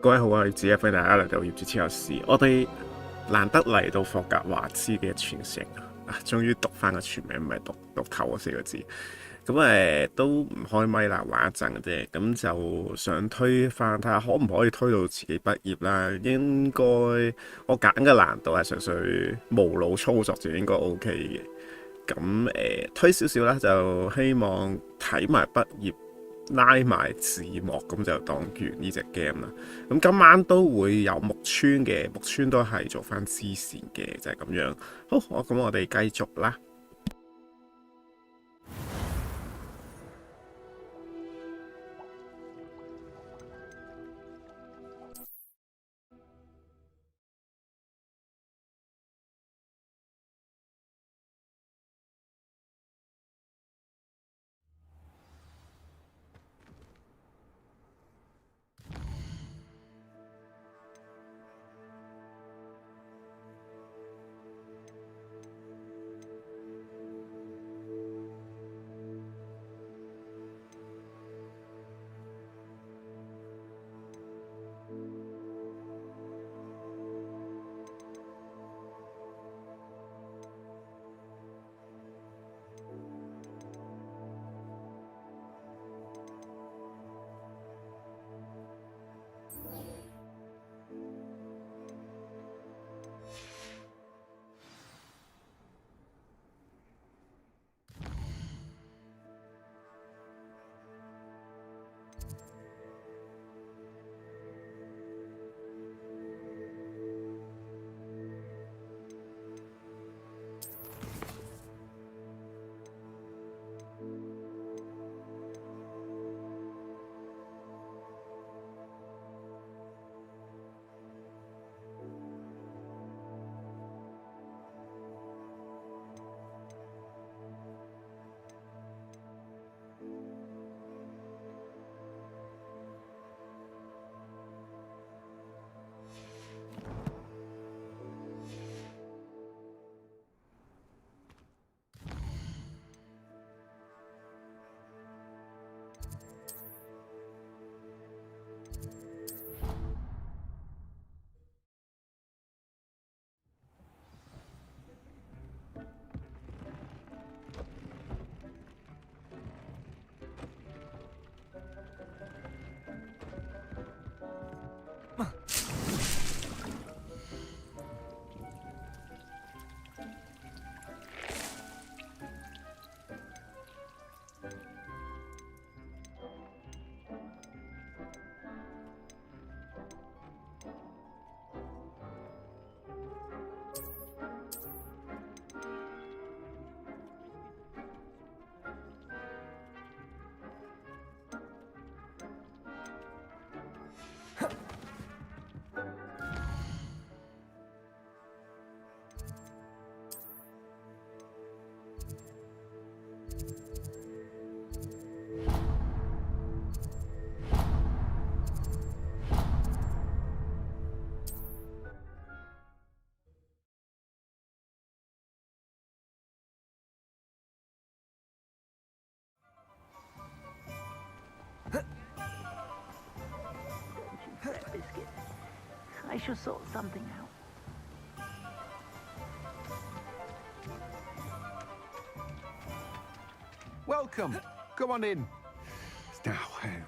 各位好啊！自己歡迎大家嚟到業主之有事。我哋難得嚟到霍格華茲嘅傳承啊，終於讀翻個全名，唔係讀頭嗰4個字。咁都唔開咪啦，玩一陣嘅啫。咁就想推翻睇下可唔可以推到自己畢業啦。應該我揀嘅難度係純粹無腦操作就應該 OK 嘅。咁推少少啦，就希望睇埋畢業。拉埋字幕咁就當完呢隻 game 啦。咁今晚都會有木村嘅，木村都係做翻支線嘅，就係咁樣。好，咁我哋繼續啦。I should sort something out. Welcome. Come on in. Now,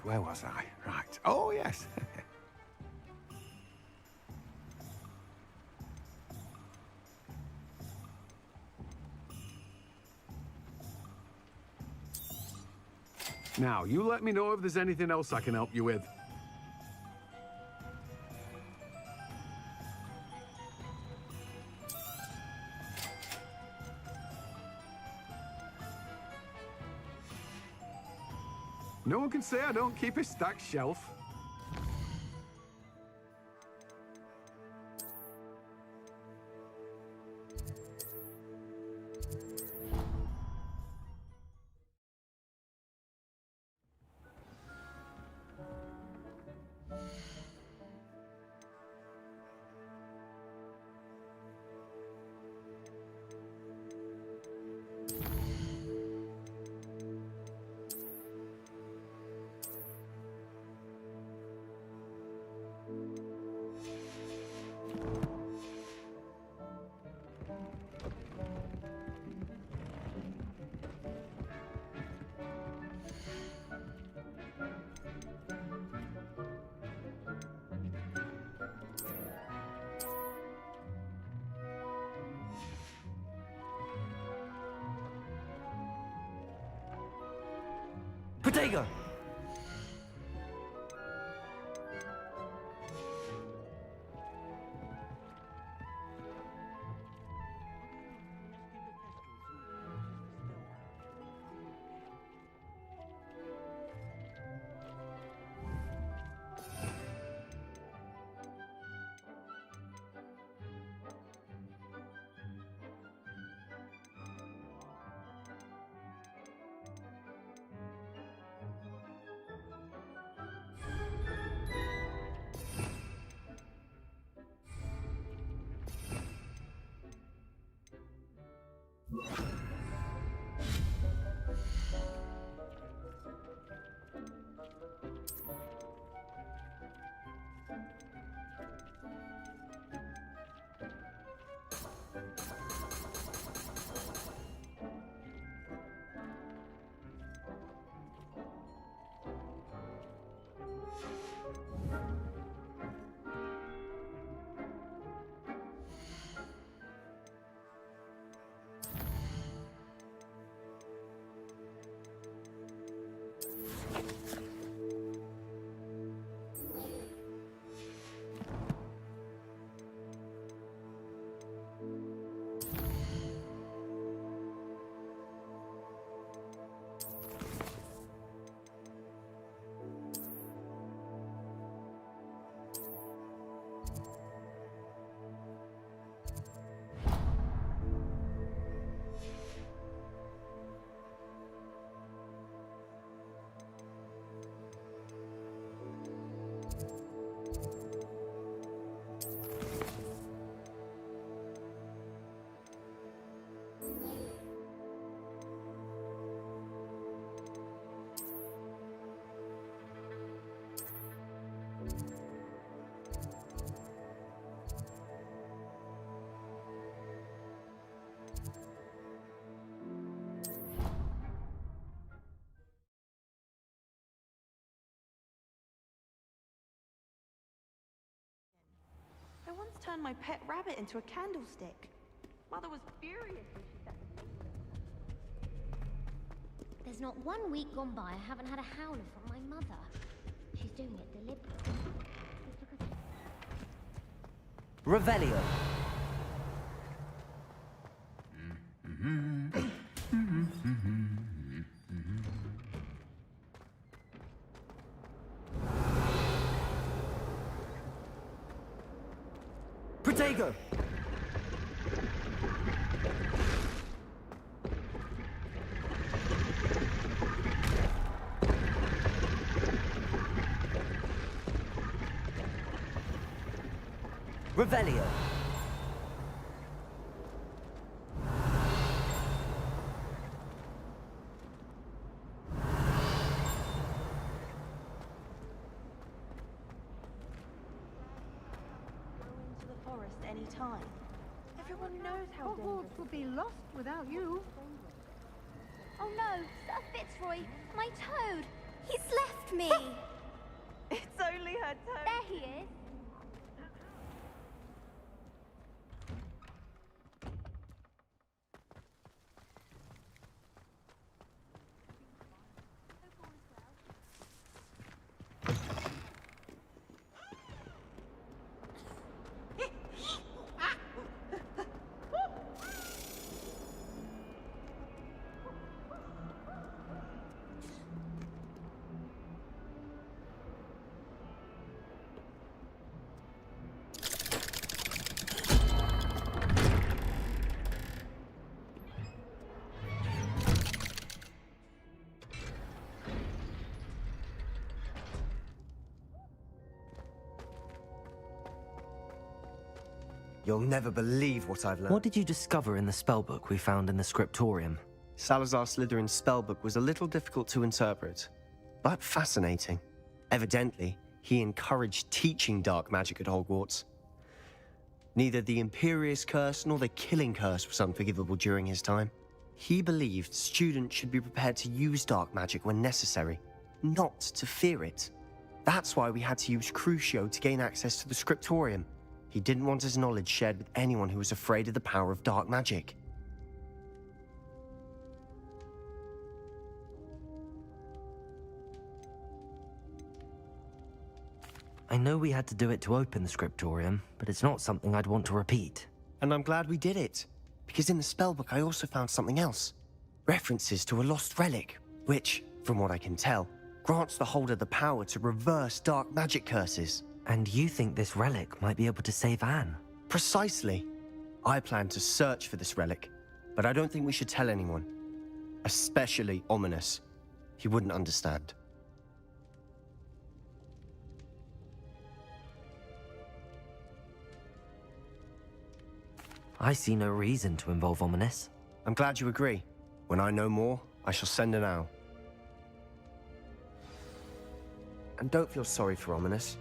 where was I? Right. Oh, yes. Now, you let me know if there's anything else I can help you with. No one can say I don't keep a stacked shelf. Protego! I once turned my pet rabbit into a candlestick. Mother was furious when she said There's not 1 week gone by I haven't had a howler from my mother. She's doing it deliberately. Revelio. Protego! Revelio. into the forest any time. Everyone knows how dangerous. Hogwarts would be lost without you. Oh no, Sir Fitzroy, my toad! He's left me! It's only her toe. There he is. You'll never believe what I've learned. What did you discover in the spellbook we found in the scriptorium? Salazar Slytherin's spellbook was a little difficult to interpret, but fascinating. Evidently, he encouraged teaching dark magic at Hogwarts. Neither the Imperious Curse nor the Killing Curse was unforgivable during his time. He believed students should be prepared to use dark magic when necessary, not to fear it. That's why we had to use Crucio to gain access to the scriptorium. He didn't want his knowledge shared with anyone who was afraid of the power of dark magic. I know we had to do it to open the scriptorium, but it's not something I'd want to repeat. And I'm glad we did it. Because in the spellbook I also found something else. References to a lost relic, which, from what I can tell, grants the holder the power to reverse dark magic curses. And you think this relic might be able to save Anne? Precisely. I plan to search for this relic, but I don't think we should tell anyone. Especially Ominous. He wouldn't understand. I see no reason to involve Ominous. I'm glad you agree. When I know more, I shall send an owl. And don't feel sorry for Ominous.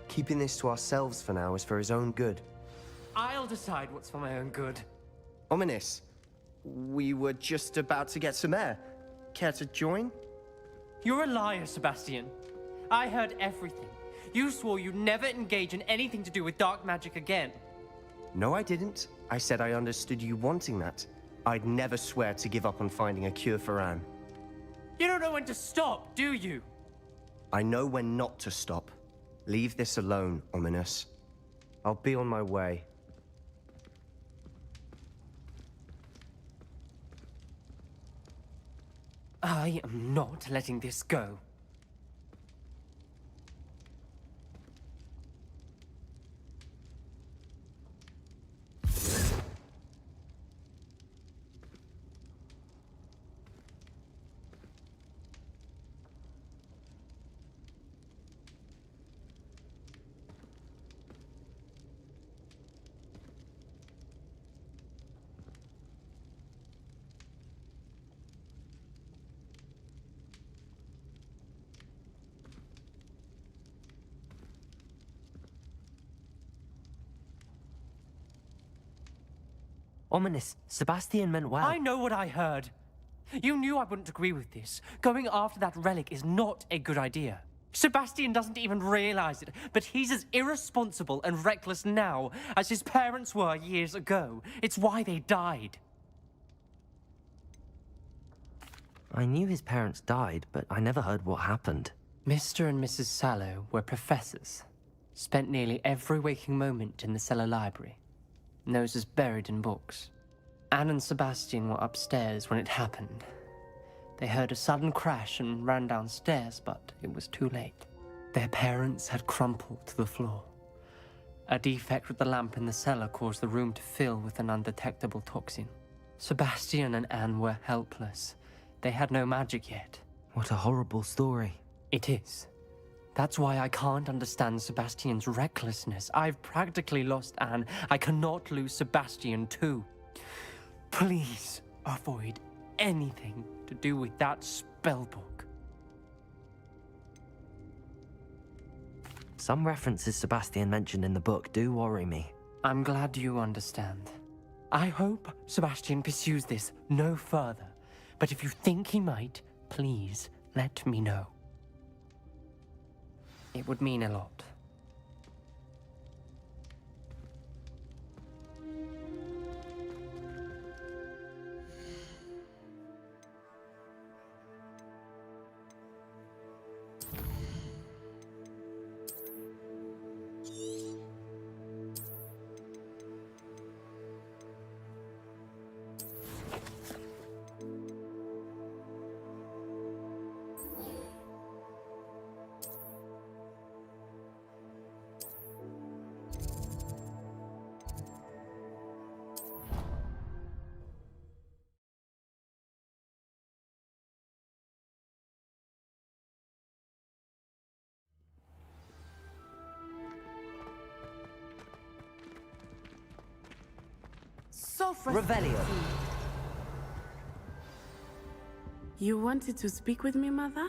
Keeping this to ourselves for now is for his own good. I'll decide what's for my own good. Ominous, we were just about to get some air. Care to join? You're a liar, Sebastian. I heard everything. You swore you'd never engage in anything to do with dark magic again. No, I didn't. I said I understood you wanting that. I'd never swear to give up on finding a cure for Anne. You don't know when to stop, do you? I know when not to stop. Leave this alone, Ominous. I'll be on my way. I am not letting this go. Ominous, Sebastian meant well. I know what I heard. You knew I wouldn't agree with this. Going after that relic is not a good idea. Sebastian doesn't even realize it, but he's as irresponsible and reckless now as his parents were years ago. It's why they died. I knew his parents died, but I never heard what happened. Mr. and Mrs. Sallow were professors. Spent nearly every waking moment in the cellar library. Noses buried in books. Anne and Sebastian were upstairs when it happened. They heard a sudden crash and ran downstairs, but it was too late. Their parents had crumpled to the floor. A defect with the lamp in the cellar caused the room to fill with an undetectable toxin. Sebastian and Anne were helpless. They had no magic yet. What a horrible story. It is. That's why I can't understand Sebastian's recklessness. I've practically lost Anne. I cannot lose Sebastian too. Please avoid anything to do with that spellbook. Some references Sebastian mentioned in the book do worry me. I'm glad you understand. I hope Sebastian pursues this no further. But if you think he might, please let me know. It would mean a lot. So Revelio. You wanted to speak with me, Mother?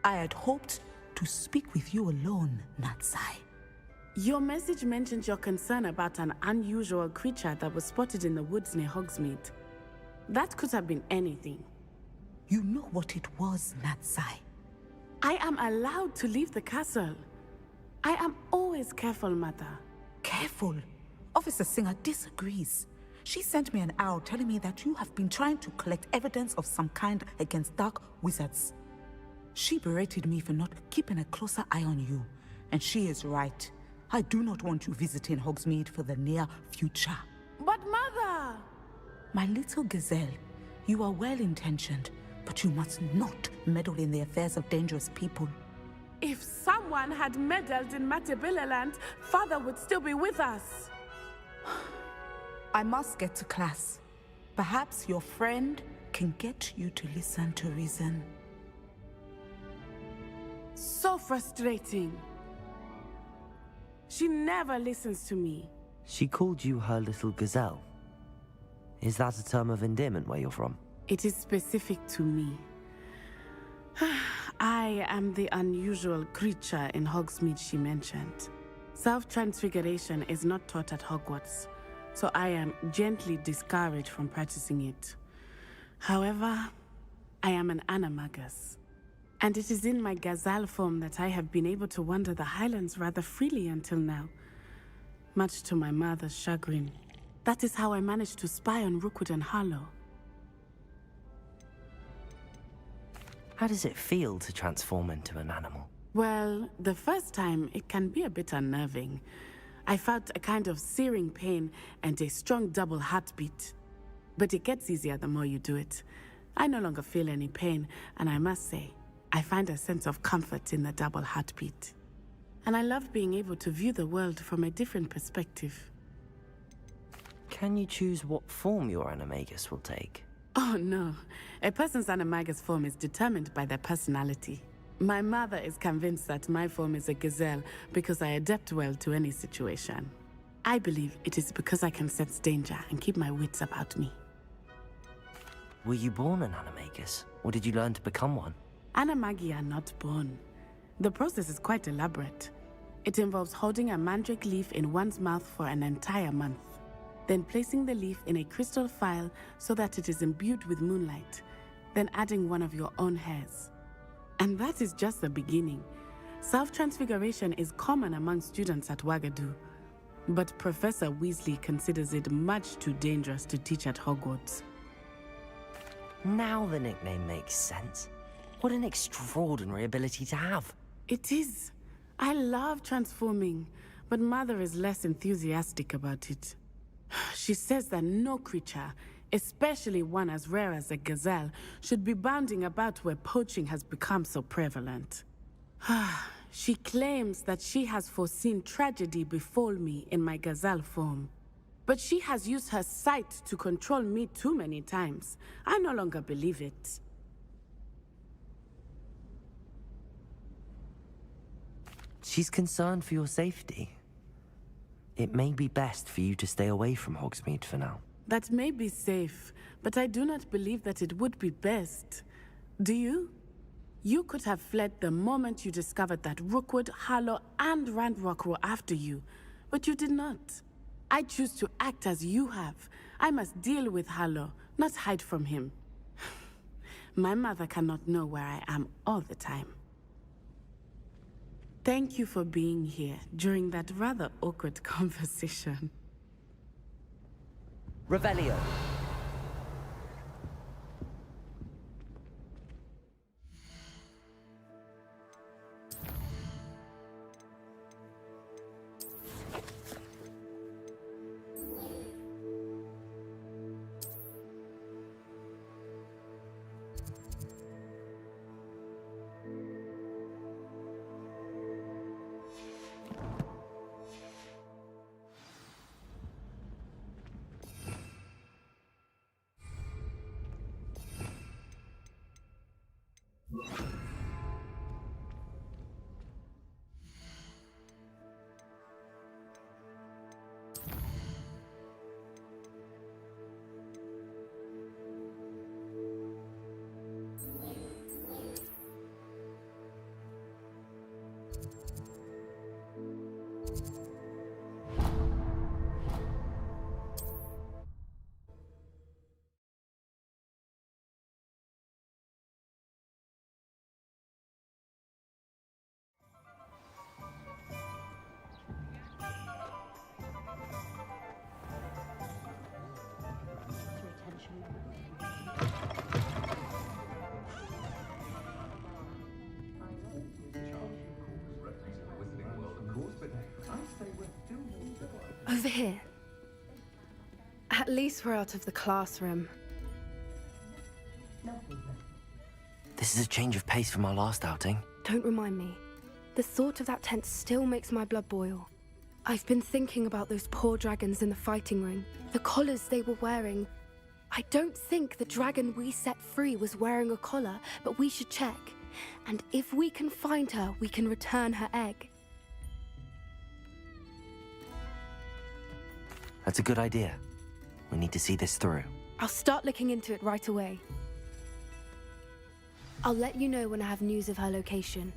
I had hoped to speak with you alone, Natsai. Your message mentioned your concern about an unusual creature that was spotted in the woods near Hogsmeade. That could have been anything. You know what it was, Natsai. I am allowed to leave the castle. I am always careful, Mother. Careful. Officer Singer disagrees. She sent me an owl telling me that you have been trying to collect evidence of some kind against dark wizards. She berated me for not keeping a closer eye on you, And she is right. I do not want you visiting Hogsmeade for the near future. But Mother! My little gazelle, you are well-intentioned, but you must not meddle in the affairs of dangerous people. If someone had meddled in Matabeleland, Father would still be with us. I must get to class. Perhaps your friend can get you to listen to reason. So frustrating. She never listens to me. She called you her little gazelle. Is that a term of endearment where you're from? It is specific to me. I am the unusual creature in Hogsmeade she mentioned. Self-transfiguration is not taught at Hogwarts, so I am gently discouraged from practicing it. However, I am an animagus, and it is in my gazelle form that I have been able to wander the Highlands rather freely until now, much to my mother's chagrin. That is how I managed to spy on Rookwood and Harlow. How does it feel to transform into an animal? Well, the first time, it can be a bit unnerving. I felt a kind of searing pain and a strong double heartbeat. But it gets easier the more you do it. I no longer feel any pain, and I must say, I find a sense of comfort in the double heartbeat. And I love being able to view the world from a different perspective. Can you choose what form your animagus will take? Oh no, a person's animagus form is determined by their personality. My mother is convinced that my form is a gazelle because I adapt well to any situation. I believe it is because I can sense danger and keep my wits about me. Were you born an animagus, or did you learn to become one? Animagi are not born. The process is quite elaborate. It involves holding a mandrake leaf in one's mouth for an entire month, then placing the leaf in a crystal phial so that it is imbued with moonlight, then adding one of your own hairs. And that is just the beginning. Self-transfiguration is common among students at Wagadu, but Professor Weasley considers it much too dangerous to teach at Hogwarts. Now the nickname makes sense. What an extraordinary ability to have. It is. I love transforming, but Mother is less enthusiastic about it. She says that no creature, especially one as rare as a gazelle, should be bounding about where poaching has become so prevalent. She claims that she has foreseen tragedy befall me in my gazelle form. But she has used her sight to control me too many times. I no longer believe it. She's concerned for your safety. It may be best for you to stay away from Hogsmeade for now. That may be safe, but I do not believe that it would be best. Do you? You could have fled the moment you discovered that Rookwood, Harlow, and Ranrock were after you, but you did not. I choose to act as you have. I must deal with Harlow, not hide from him. My mother cannot know where I am all the time. Thank you for being here during that rather awkward conversation. Revelio. Over here. At least we're out of the classroom. This is a change of pace from our last outing. Don't remind me. The thought of that tent still makes my blood boil. I've been thinking about those poor dragons in the fighting ring. The collars they were wearing. I don't think the dragon we set free was wearing a collar, but we should check. And if we can find her, we can return her egg. That's a good idea. We need to see this through. I'll start looking into it right away. I'll let you know when I have news of her location.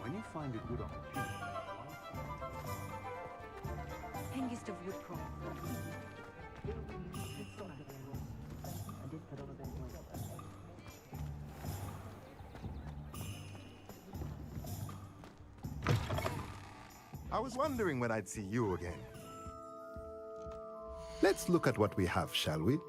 When you find a good opportunity, Hengist of Woodcroft. I was wondering when I'd see you again. Let's look at what we have, shall we?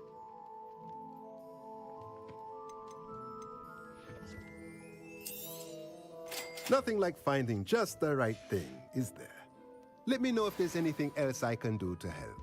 Nothing like finding just the right thing, is there? Let me know if there's anything else I can do to help.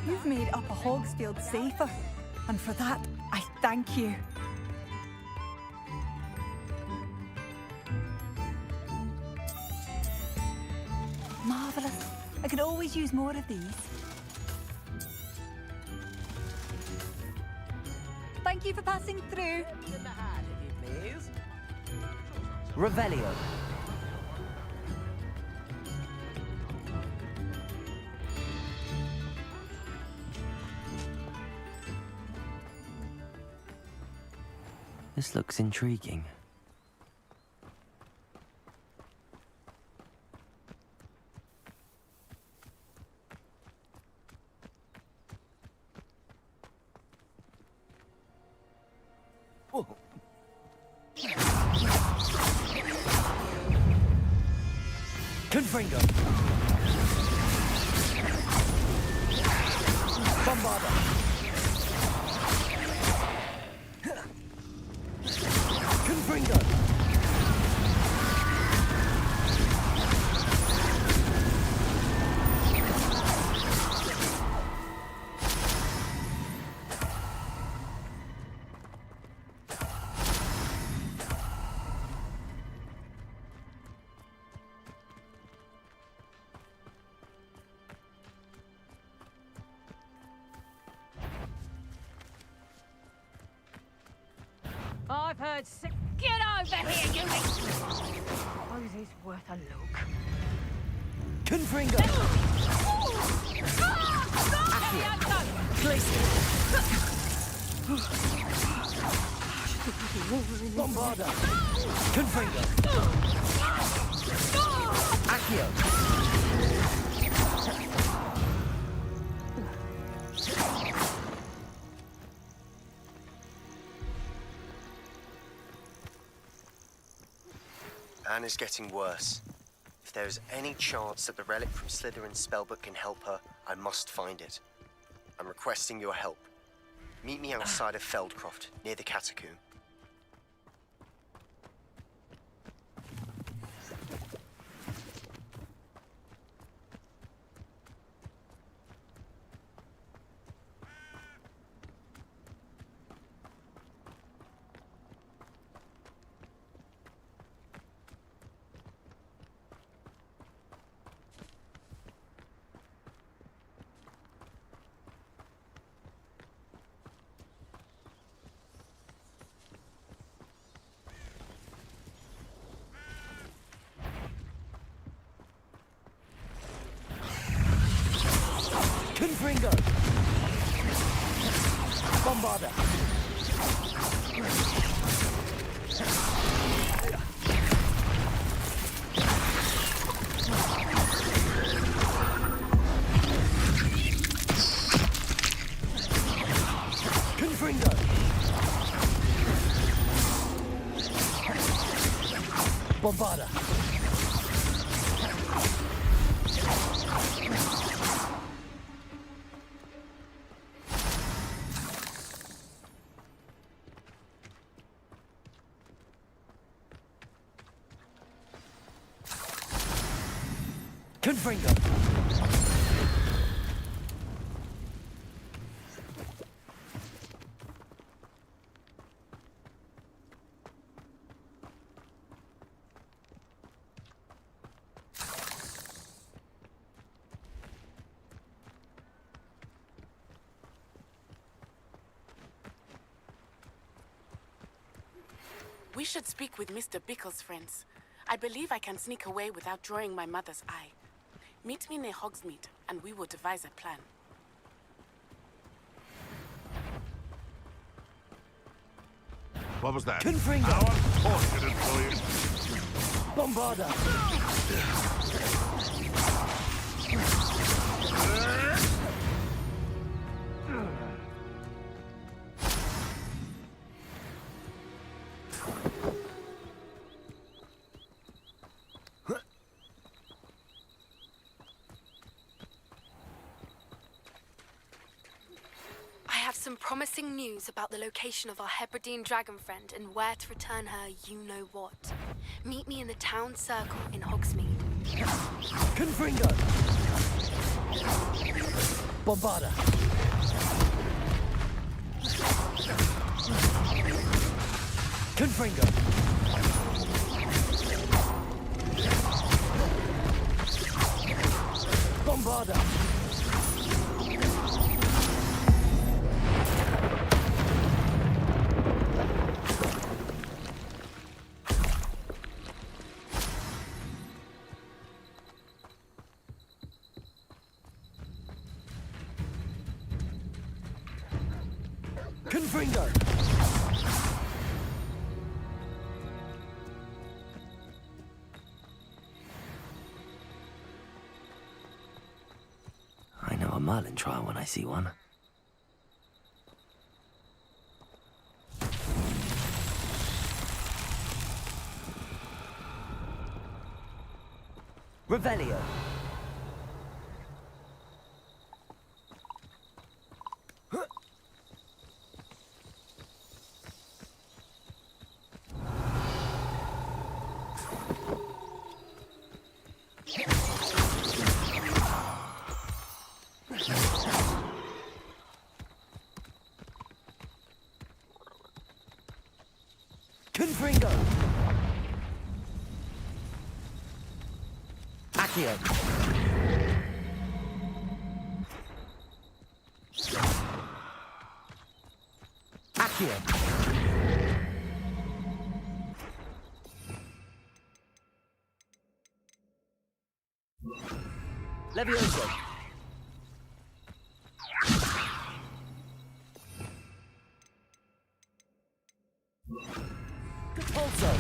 You've made Upper Hogsfield safer, and for that, I thank you. Marvellous. I could always use more of these. Thank you for passing through. Revelio. This looks intriguing. Confringo! Bombarda! Confringo! I've heard sick. Get over here, you! Suppose he's worth a look. Confringo! Bombarda! Confringo! Accio! Anna's getting worse. If there is any chance that the relic from Slytherin's spellbook can help her, I must find it. I'm requesting your help. Meet me outside of Feldcroft, near the catacomb. Confringo! Bombarda! Confringo! Bombarda! Confringo! We should speak with Mr. Bickle's friends. I believe I can sneak away without drawing my mother's eye. Meet me near Hogsmeade, and we will devise a plan. What was that? Confringo! How unfortunate for you. Bombarda! Some promising news about the location of our Hebridean dragon friend and where to return her you-know-what. Meet me in the town circle in Hogsmeade. Confringo! Bombarda! Confringo! Bombarda! Confringo! Merlin trial when I see one. Revelio. Confringo. Accio. Accio. Levioso. Capulso.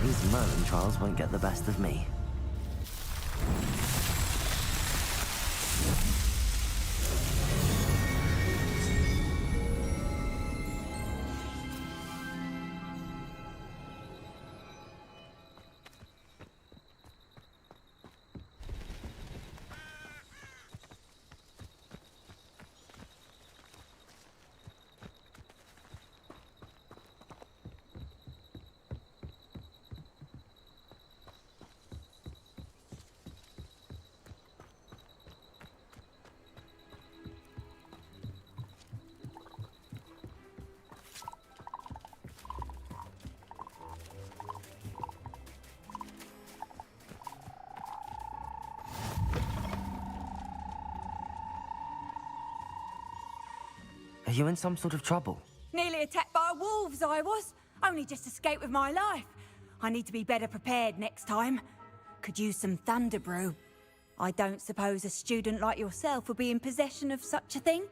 These Merlin trials won't get the best of me. Are you in some sort of trouble? Nearly attacked by wolves, I was. Only just escaped with my life. I need to be better prepared next time. Could use some thunder brew. I don't suppose a student like yourself would be in possession of such a thing?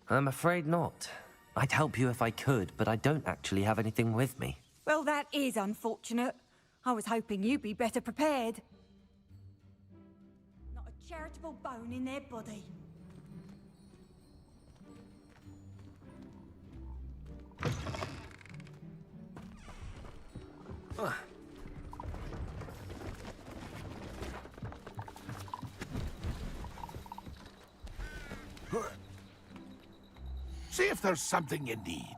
I'm afraid not. I'd help you if I could, but I don't actually have anything with me. Well, that is unfortunate. I was hoping you'd be better prepared. Not a charitable bone in their body. See if there's something you need.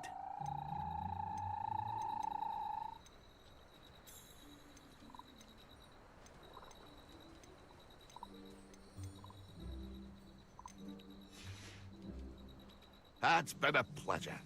It's been a pleasure.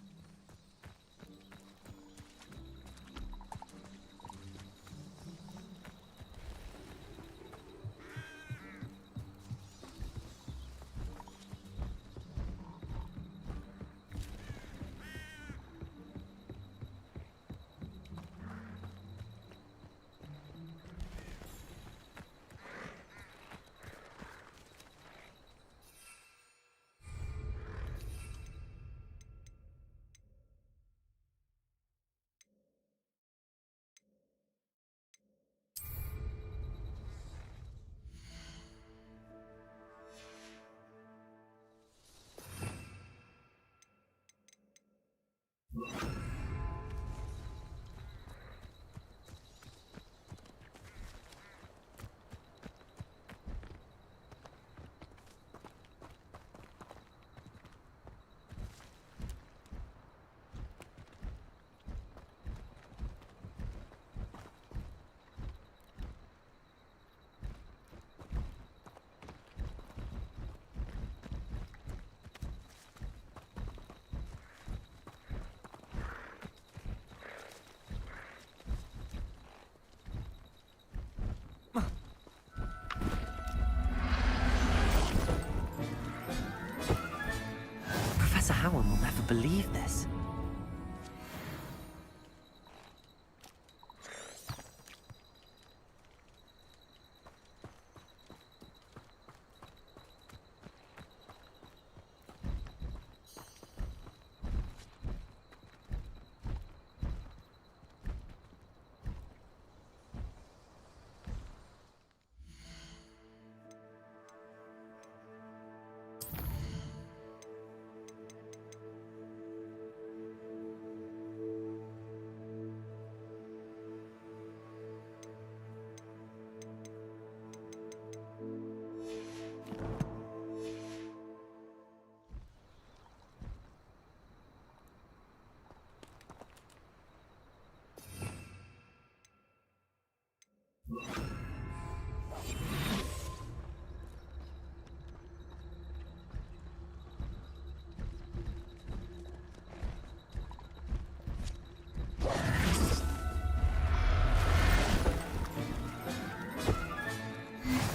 Cowan will never believe this.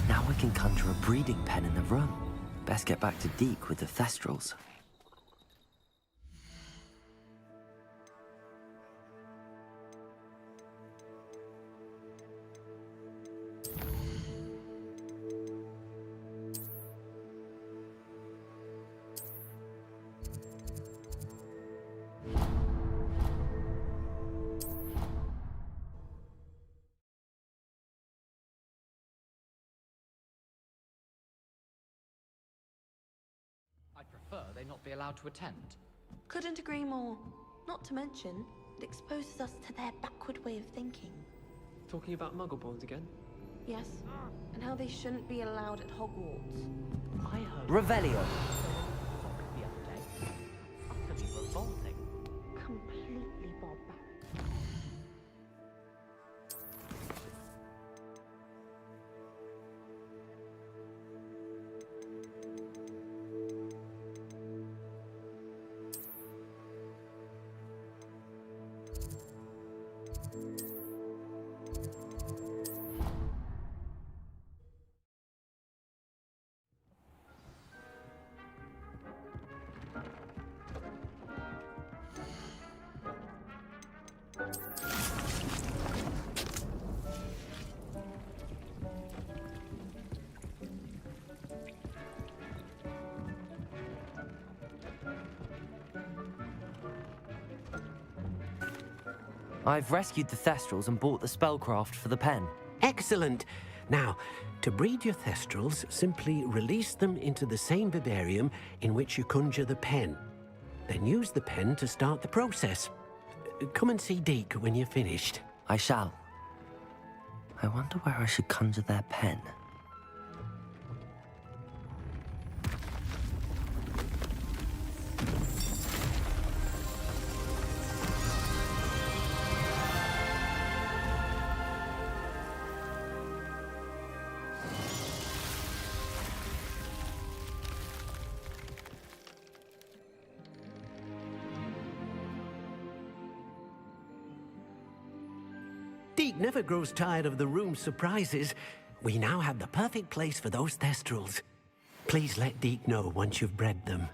Now we can conjure a breeding pen in the room. Best get back to Deke with the Thestrals. I'd prefer they not be allowed to attend. Couldn't agree more. Not to mention, it exposes us to their backward way of thinking. Talking about Muggleborns again? Yes, and how they shouldn't be allowed at Hogwarts. I heard... Revelio. The other day. Utterly revolting. Completely barbaric. I've rescued the Thestrals and bought the spellcraft for the pen. Excellent. Now, to breed your Thestrals, simply release them into the same vivarium in which you conjure the pen. Then use the pen to start the process. Come and see Deke when you're finished. I shall. I wonder where I should conjure their pen. Deke never grows tired of the room's surprises. We now have the perfect place for those Thestrals. Please let Deke know once you've bred them.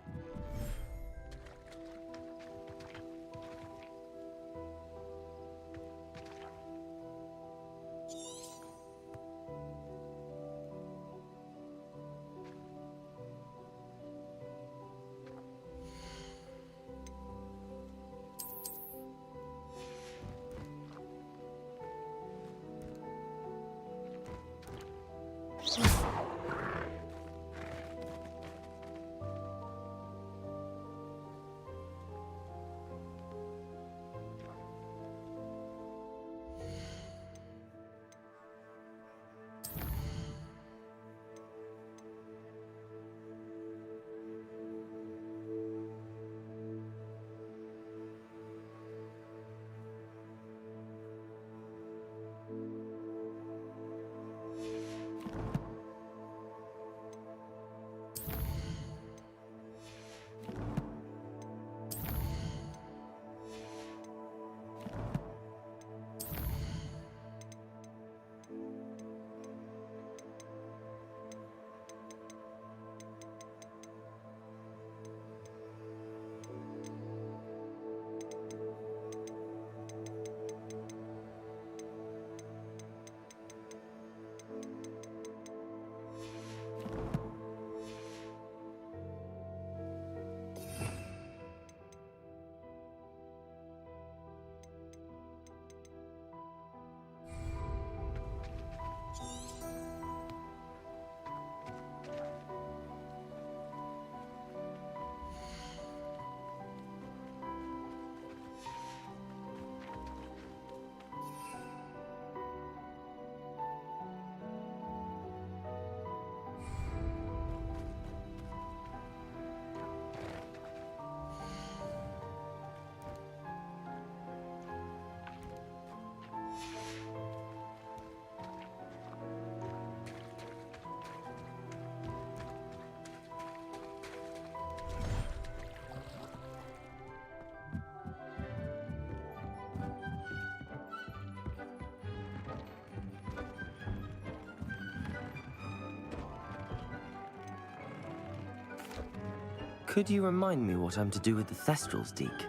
Could you remind me what I'm to do with the Thestrals, Deke?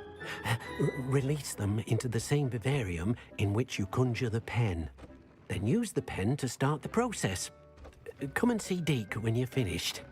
Release them into the same vivarium in which you conjure the pen. Then use the pen to start the process. Come and see Deke when you're finished.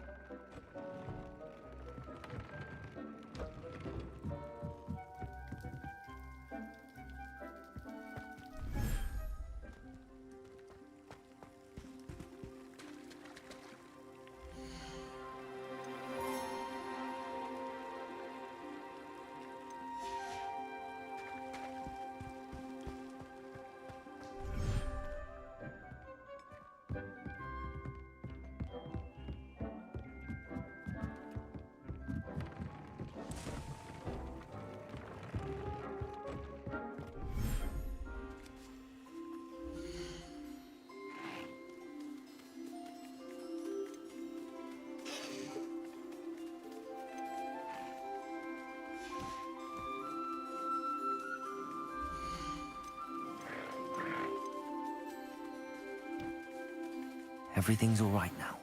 Everything's all right now.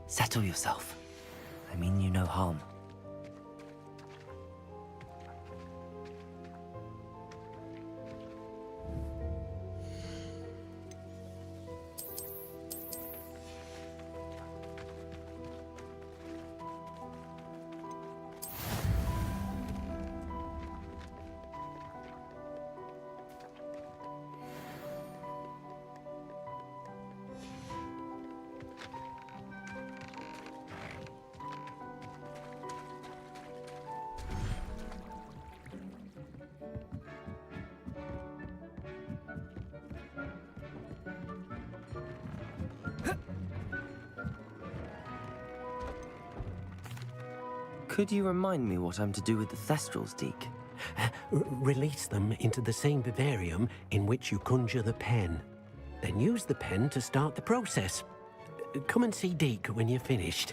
Settle yourself. I mean you no harm. Could you remind me what I'm to do with the Thestrals, Deke? Release them into the same vivarium in which you conjure the pen. Then use the pen to start the process. Come and see Deke when you're finished.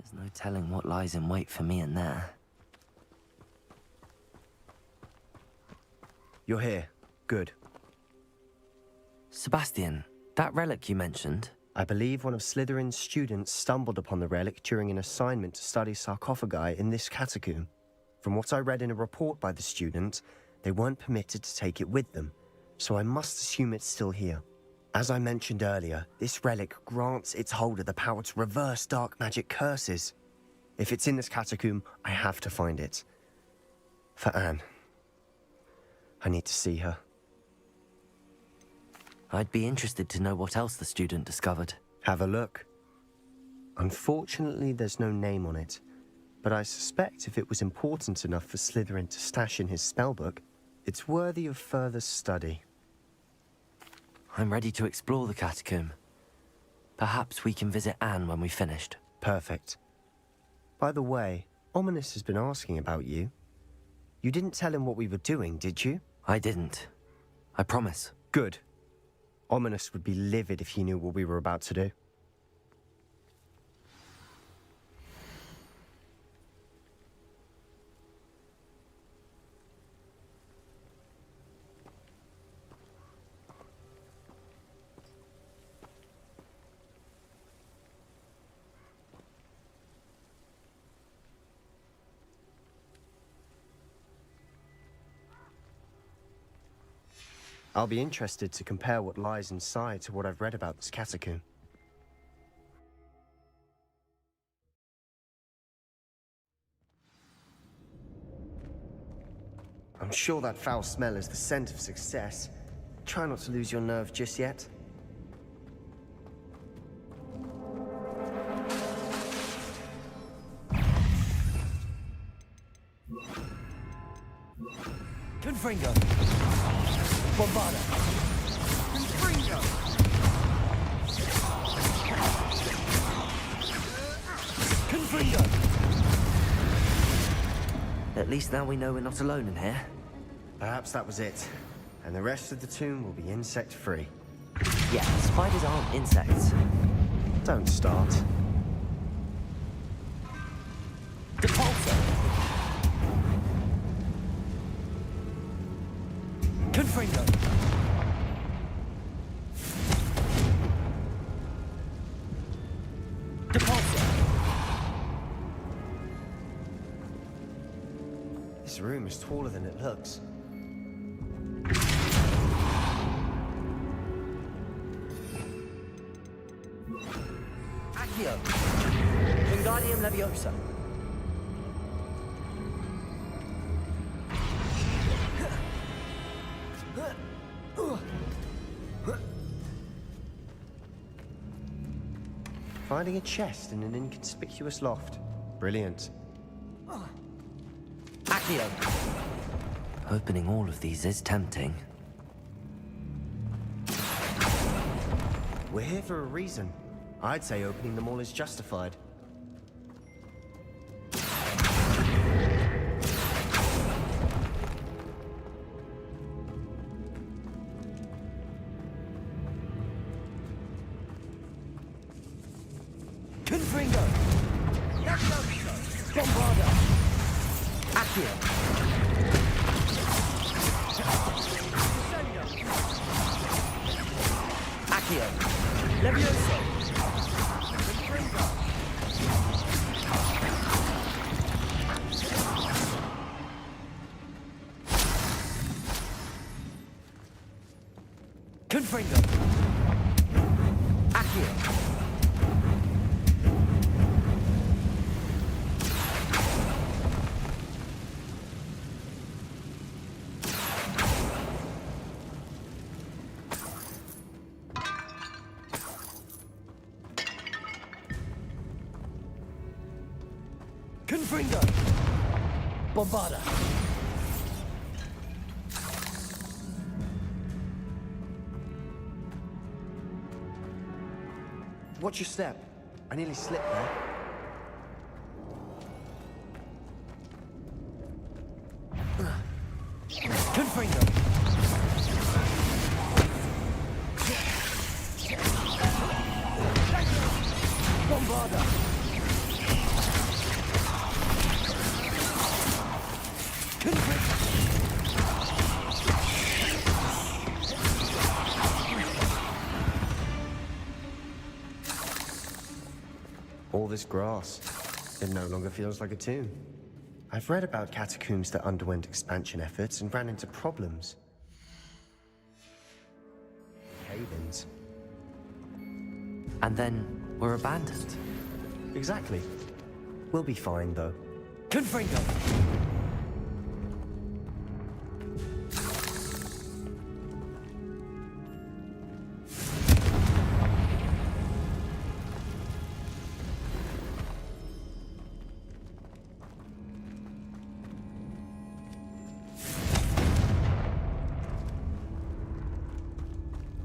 There's no telling what lies in wait for me in there. You're here. Good. Sebastian, that relic you mentioned? I believe one of Slytherin's students stumbled upon the relic during an assignment to study sarcophagi in this catacomb. From what I read in a report by the student, they weren't permitted to take it with them, so I must assume it's still here. As I mentioned earlier, this relic grants its holder the power to reverse dark magic curses. If it's in this catacomb, I have to find it. For Anne. I need to see her. I'd be interested to know what else the student discovered. Have a look. Unfortunately, there's no name on it, but I suspect if it was important enough for Slytherin to stash in his spellbook, it's worthy of further study. I'm ready to explore the catacomb. Perhaps we can visit Anne when we've finished. Perfect. By the way, Ominous has been asking about you. You didn't tell him what we were doing, did you? I didn't. I promise. Good. Ominous would be livid if he knew what we were about to do. I'll be interested to compare what lies inside to what I've read about this catacomb. I'm sure that foul smell is the scent of success. Try not to lose your nerve just yet. Confringo! Bombarda! Confringo! Confringo! At least now we know we're not alone in here. Perhaps that was it. And the rest of the tomb will be insect-free. Yeah, spiders aren't insects. Don't start. Depulso! Confringo! Depulso! This room is taller than it looks. Accio! Wingardium Leviosa! Finding a chest in an inconspicuous loft. Brilliant. Accio! Opening all of these is tempting. We're here for a reason. I'd say opening them all is justified. Confringo! Bombarda! Accio! Accio! Levioso! Confringo! Accio! Confringo! Bombarda! Watch your step. I nearly slipped there. Confringo! Bombarda! All this grass. It no longer feels like a tomb. I've read about catacombs that underwent expansion efforts and ran into problems. Cave-ins. And then were abandoned. Exactly. We'll be fine, though. Confringo!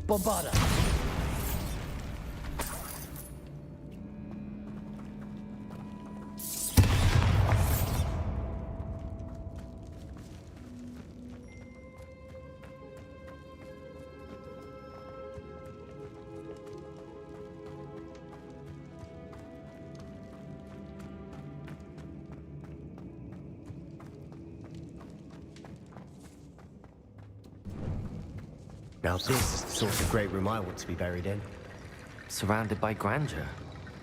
Bombarda! Now this is the sort of great room I want to be buried in. Surrounded by grandeur.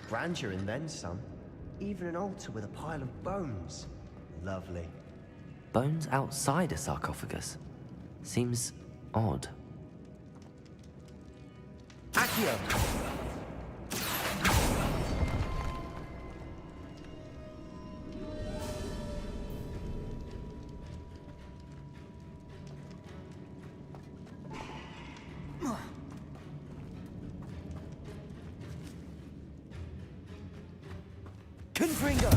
Grandeur and then some. Even an altar with a pile of bones. Lovely. Bones outside a sarcophagus? Seems odd. Accio! Confringo!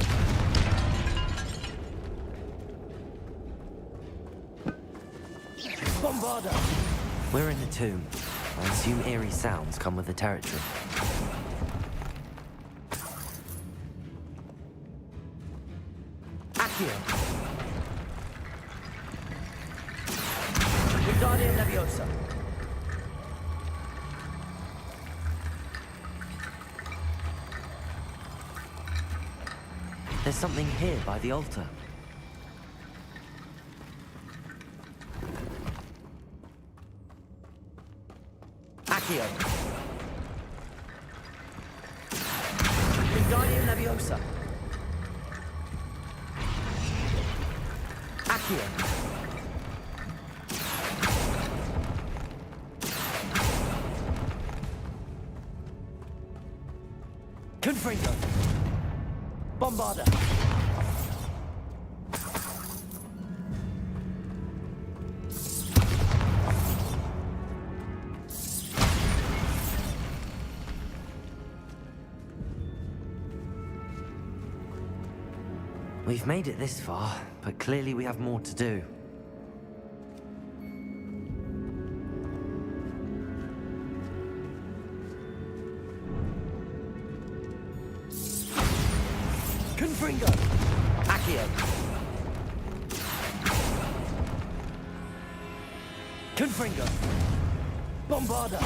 Bombarda! We're in the tomb. I assume eerie sounds come with the territory. Accio! Wingardium Leviosa! There's something here by the altar. Accio! Wingardium Leviosa! Accio! Confringo! Bombarda! We've made it this far, but clearly we have more to do. Confringo! Accio! Confringo! Bombarda!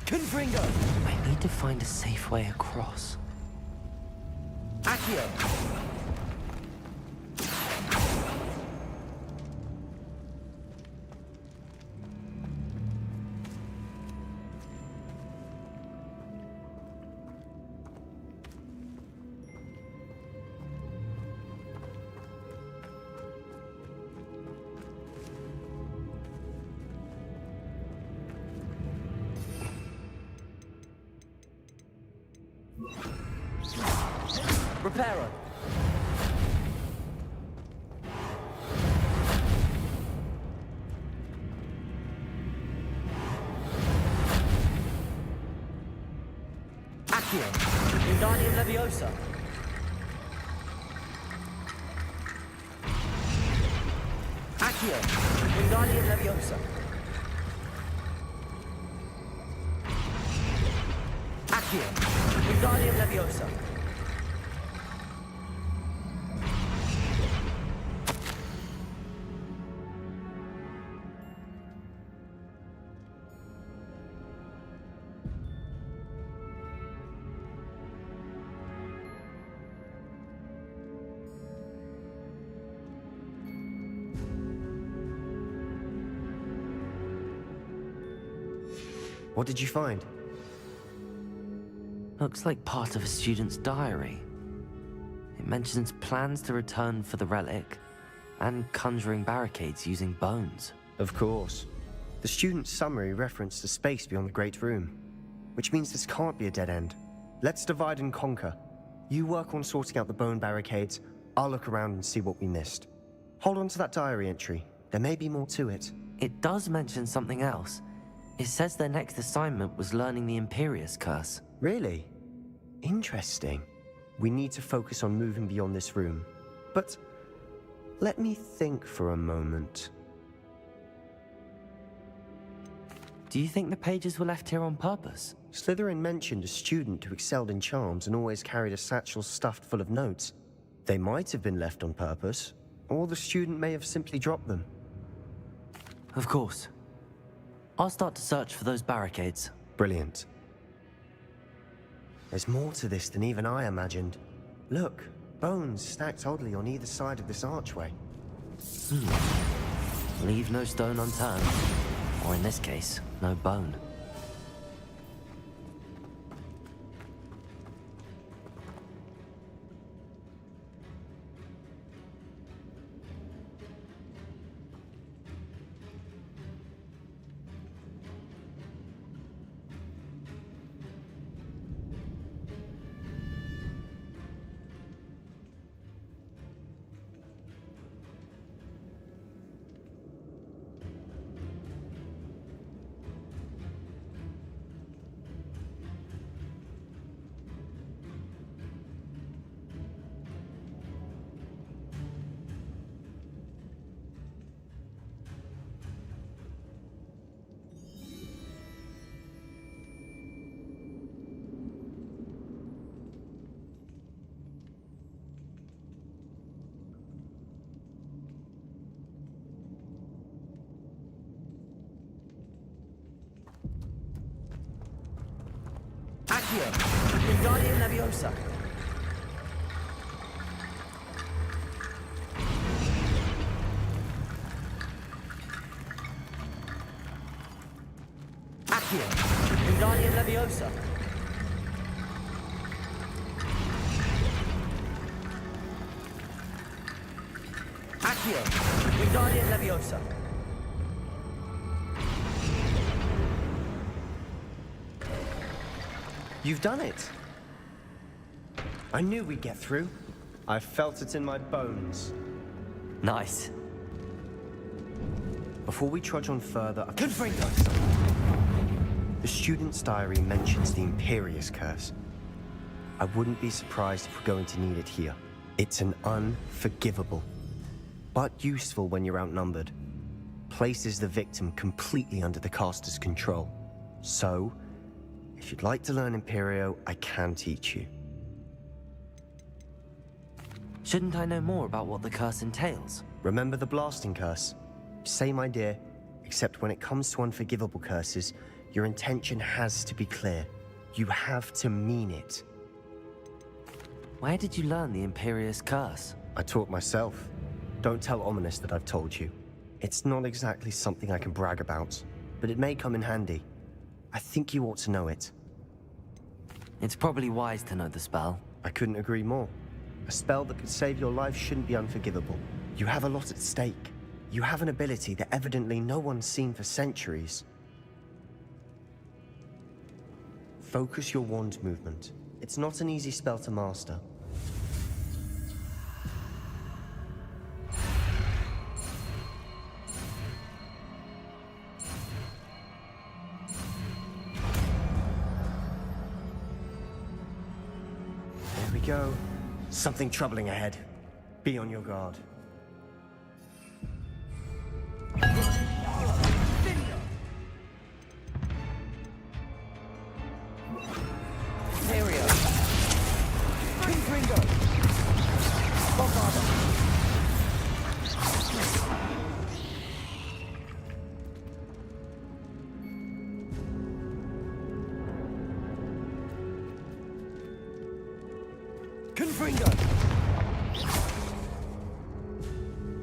Confringo! I need to find a safe way across. Accio! Reparo! Accio! Wingardium Leviosa! Accio! Wingardium Leviosa! Accio! Wingardium Leviosa! What did you find? Looks like part of a student's diary. It mentions plans to return for the relic and conjuring barricades using bones. Of course. The student's summary referenced the space beyond the Great Room, which means this can't be a dead end. Let's divide and conquer. You work on sorting out the bone barricades, I'll look around and see what we missed. Hold on to that diary entry. There may be more to it. It does mention something else. It says their next assignment was learning the Imperius Curse. Really? Interesting. We need to focus on moving beyond this room. But let me think for a moment. Do you think the pages were left here on purpose? Slytherin mentioned a student who excelled in charms and always carried a satchel stuffed full of notes. They might have been left on purpose, or the student may have simply dropped them. Of course. I'll start to search for those barricades. Brilliant. There's more to this than even I imagined. Look, bones stacked oddly on either side of this archway. Leave no stone unturned. Or in this case, no bone. Accio, Wingardium Leviosa. Accio, Wingardium Leviosa. Accio, Wingardium Leviosa. You've done it! I knew we'd get through. I felt it in my bones. Nice. Before we trudge on further, the student's diary mentions the Imperius Curse. I wouldn't be surprised if we're going to need it here. It's an unforgivable, but useful when you're outnumbered. Places the victim completely under the caster's control. So, if you'd like to learn Imperio, I can teach you. Shouldn't I know more about what the curse entails? Remember the blasting curse? Same idea, except when it comes to unforgivable curses, your intention has to be clear. You have to mean it. Where did you learn the Imperius Curse? I taught myself. Don't tell Ominous that I've told you. It's not exactly something I can brag about, but it may come in handy. I think you ought to know it. It's probably wise to know the spell. I couldn't agree more. A spell that could save your life shouldn't be unforgivable. You have a lot at stake. You have an ability that evidently no one's seen for centuries. Focus your wand movement. It's not an easy spell to master. There we go. Something troubling ahead. Be on your guard. Imperio. Ringo. Bombarda. Confringo.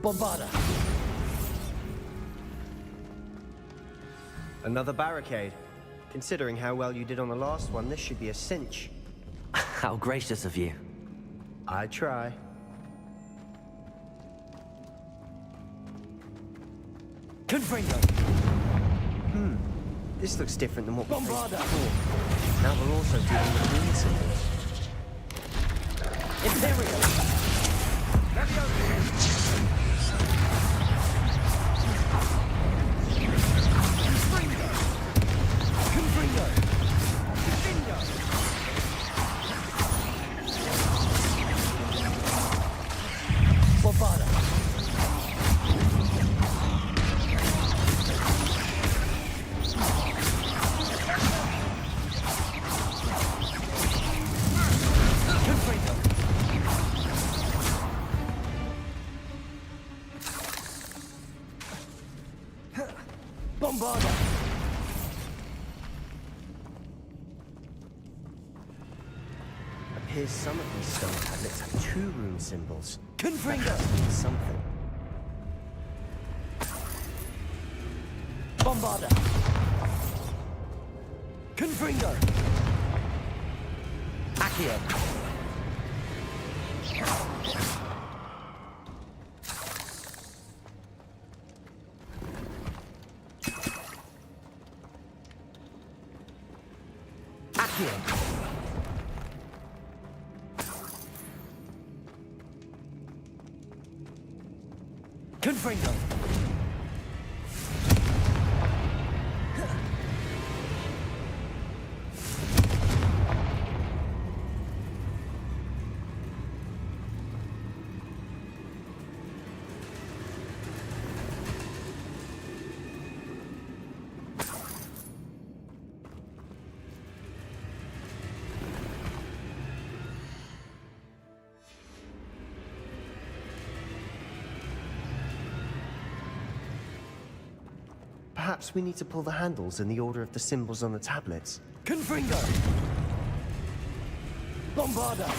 Bombarda. Another barricade. Considering how well you did on the last one, this should be a cinch. How gracious of you. I try. Confringo. This looks different than what we faced Bombarda. before. Now we're also dealing with rune symbols. Imperial. Confringo. Bombarda. Bombarda. Appears some of these stone tablets have 2 rune symbols. Confringo. That means something. Bombarda. Confringo. Accio. Accio. Confringo. Perhaps we need to pull the handles in the order of the symbols on the tablets. Confringo. Bombarda.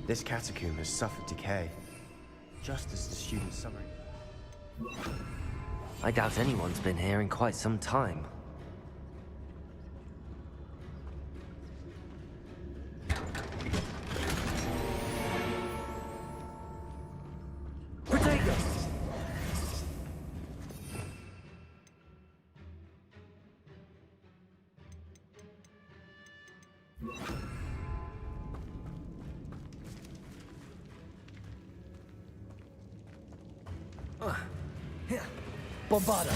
This catacomb has suffered decay, just as the student summary. I doubt anyone's been here in quite some time. Protego. Bombarda.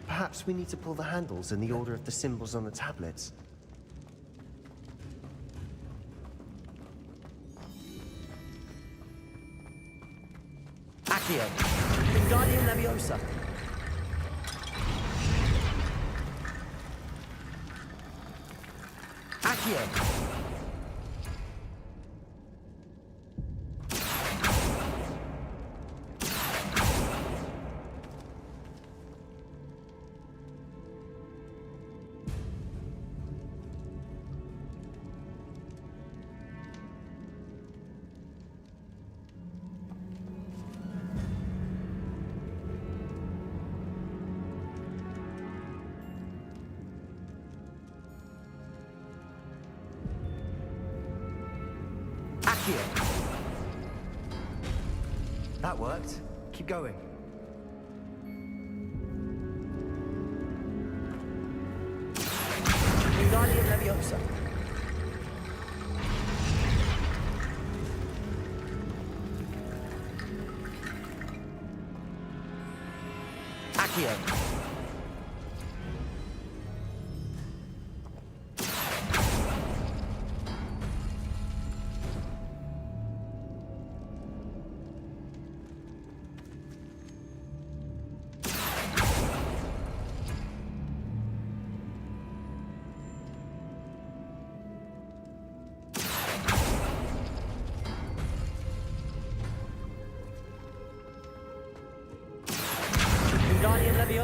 Perhaps we need to pull the handles in the order of the symbols on the tablets. Accio. Wingardium Leviosa. Accio. That worked. Keep going. Wingardium Leviosa. Accio.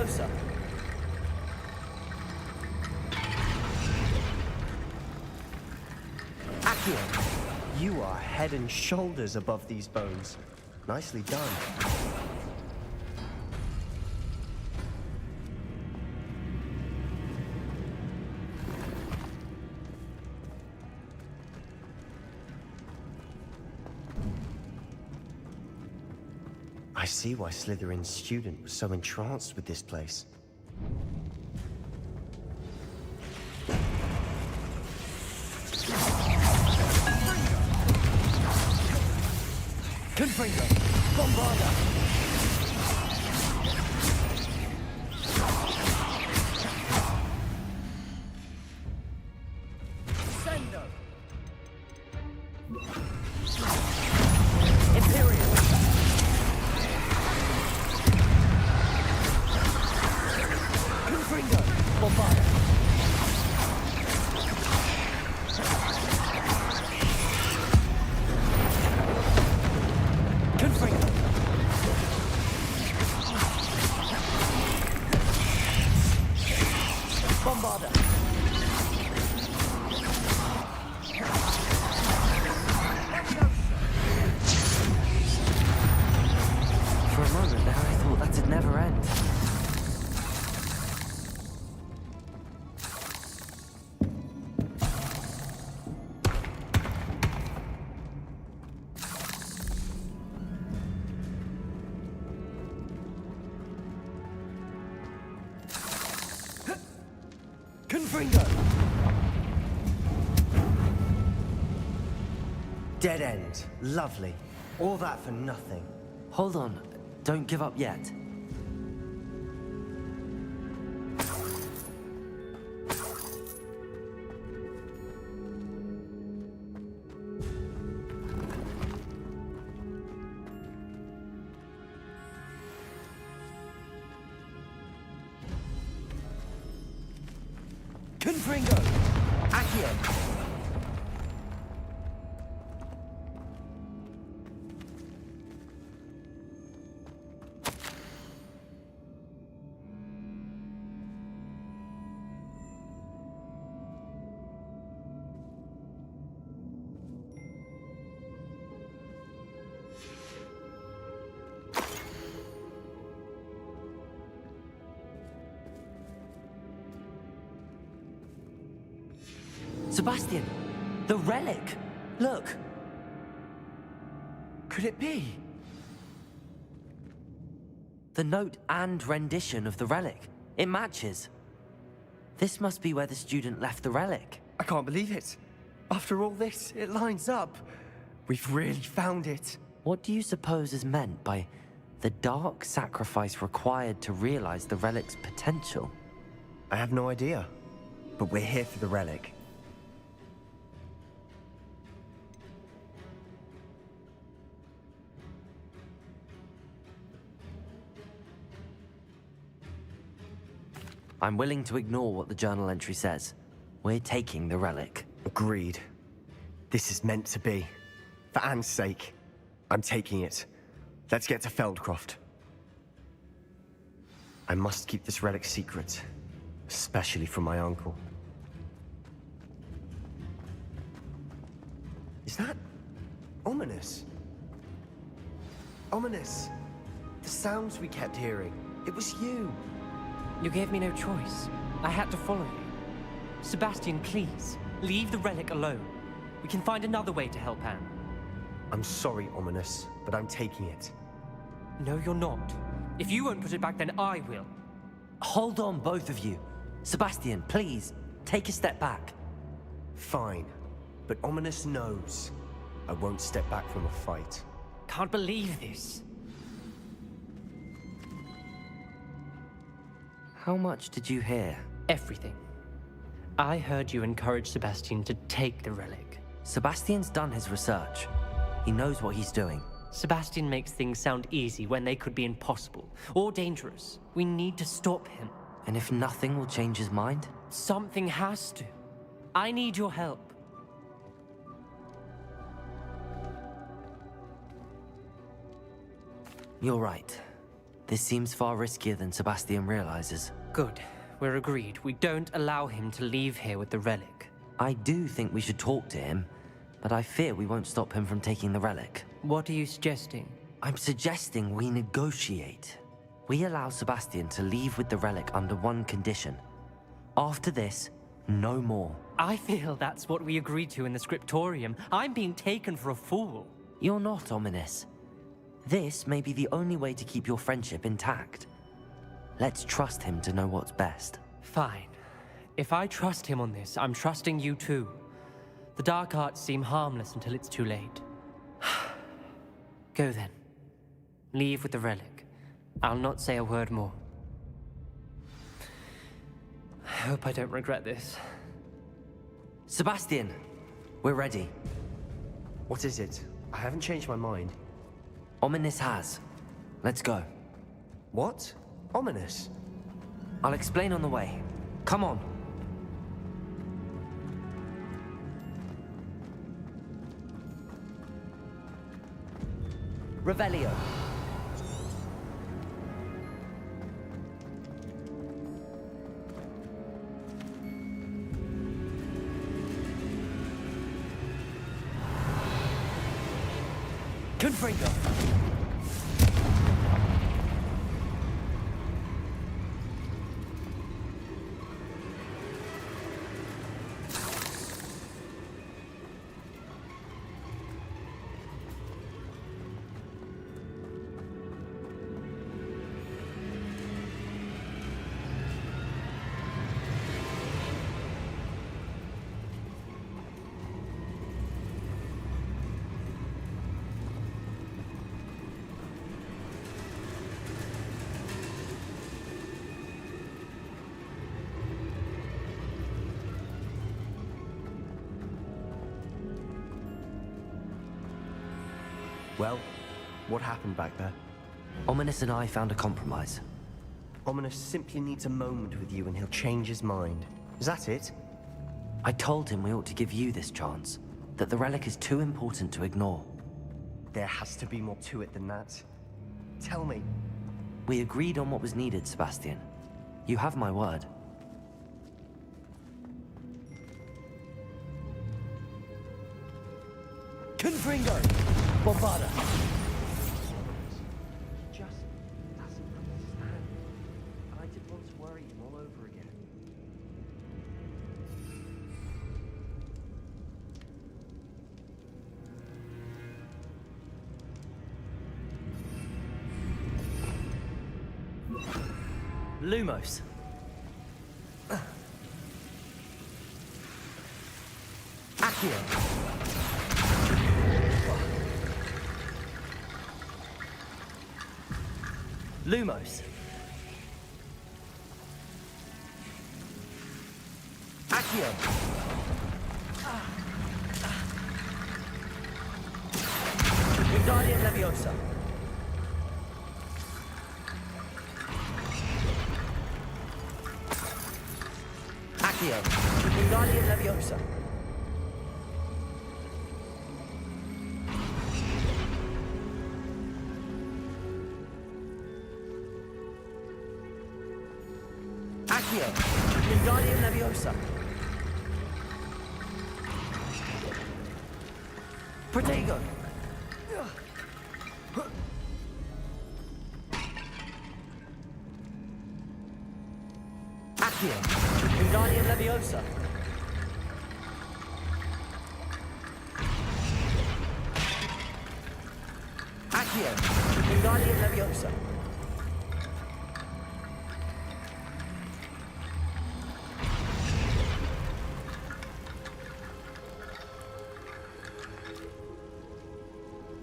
Leviosa. Accio, you are head and shoulders above these bones. Nicely done. I see why Slytherin's student was so entranced with this place. Confringo. Bombarda. Sendo. Imperial. Confringo. Bombarda. Bombarda. For a moment there, I thought that'd never end. Confringo. Dead end. Lovely. All that for nothing. Hold on. Don't give up yet. Confringo. Accio. Sebastian! The relic! Look! Could it be? The note and rendition of the relic. It matches. This must be where the student left the relic. I can't believe it. After all this, it lines up. We've really found it. What do you suppose is meant by the dark sacrifice required to realize the relic's potential? I have no idea. But we're here for the relic. I'm willing to ignore what the journal entry says. We're taking the relic. Agreed. This is meant to be. For Anne's sake, I'm taking it. Let's get to Feldcroft. I must keep this relic secret, especially from my uncle. Is that ominous? Ominous. The sounds we kept hearing. It was you. You gave me no choice. I had to follow you. Sebastian, please, leave the relic alone. We can find another way to help Anne. I'm sorry, Ominous, but I'm taking it. No, you're not. If you won't put it back, then I will. Hold on, both of you. Sebastian, please, take a step back. Fine, but Ominous knows I won't step back from a fight. Can't believe this. How much did you hear? Everything. I heard you encourage Sebastian to take the relic. Sebastian's done his research. He knows what he's doing. Sebastian makes things sound easy when they could be impossible or dangerous. We need to stop him. And if nothing will change his mind? Something has to. I need your help. You're right. This seems far riskier than Sebastian realizes. Good. We're agreed. We don't allow him to leave here with the relic. I do think we should talk to him, but I fear we won't stop him from taking the relic. What are you suggesting? I'm suggesting we negotiate. We allow Sebastian to leave with the relic under one condition. After this, no more. I feel that's what we agreed to in the scriptorium. I'm being taken for a fool. You're not, Ominous. This may be the only way to keep your friendship intact. Let's trust him to know what's best. Fine. If I trust him on this, I'm trusting you too. The dark arts seem harmless until it's too late. Go then. Leave with the relic. I'll not say a word more. I hope I don't regret this. Sebastian, we're ready. What is it? I haven't changed my mind. Ominous has. Let's go. What? Ominous? I'll explain on the way. Come on. Revelio. Confringo. Well, what happened back there? Ominous and I found a compromise. Ominous simply needs a moment with you and he'll change his mind. Is that it? I told him we ought to give you this chance, that the relic is too important to ignore. There has to be more to it than that. Tell me. We agreed on what was needed, Sebastian. You have my word. Confringo. Bombarda. Just doesn't understand. I didn't want to worry him all over again. Lumos. Accio. Lumos. Accio. Wingardium Leviosa. Accio. Wingardium Leviosa. Accio. Wingardium Leviosa. Protego. Accio. Wingardium Leviosa. Accio. Wingardium Leviosa.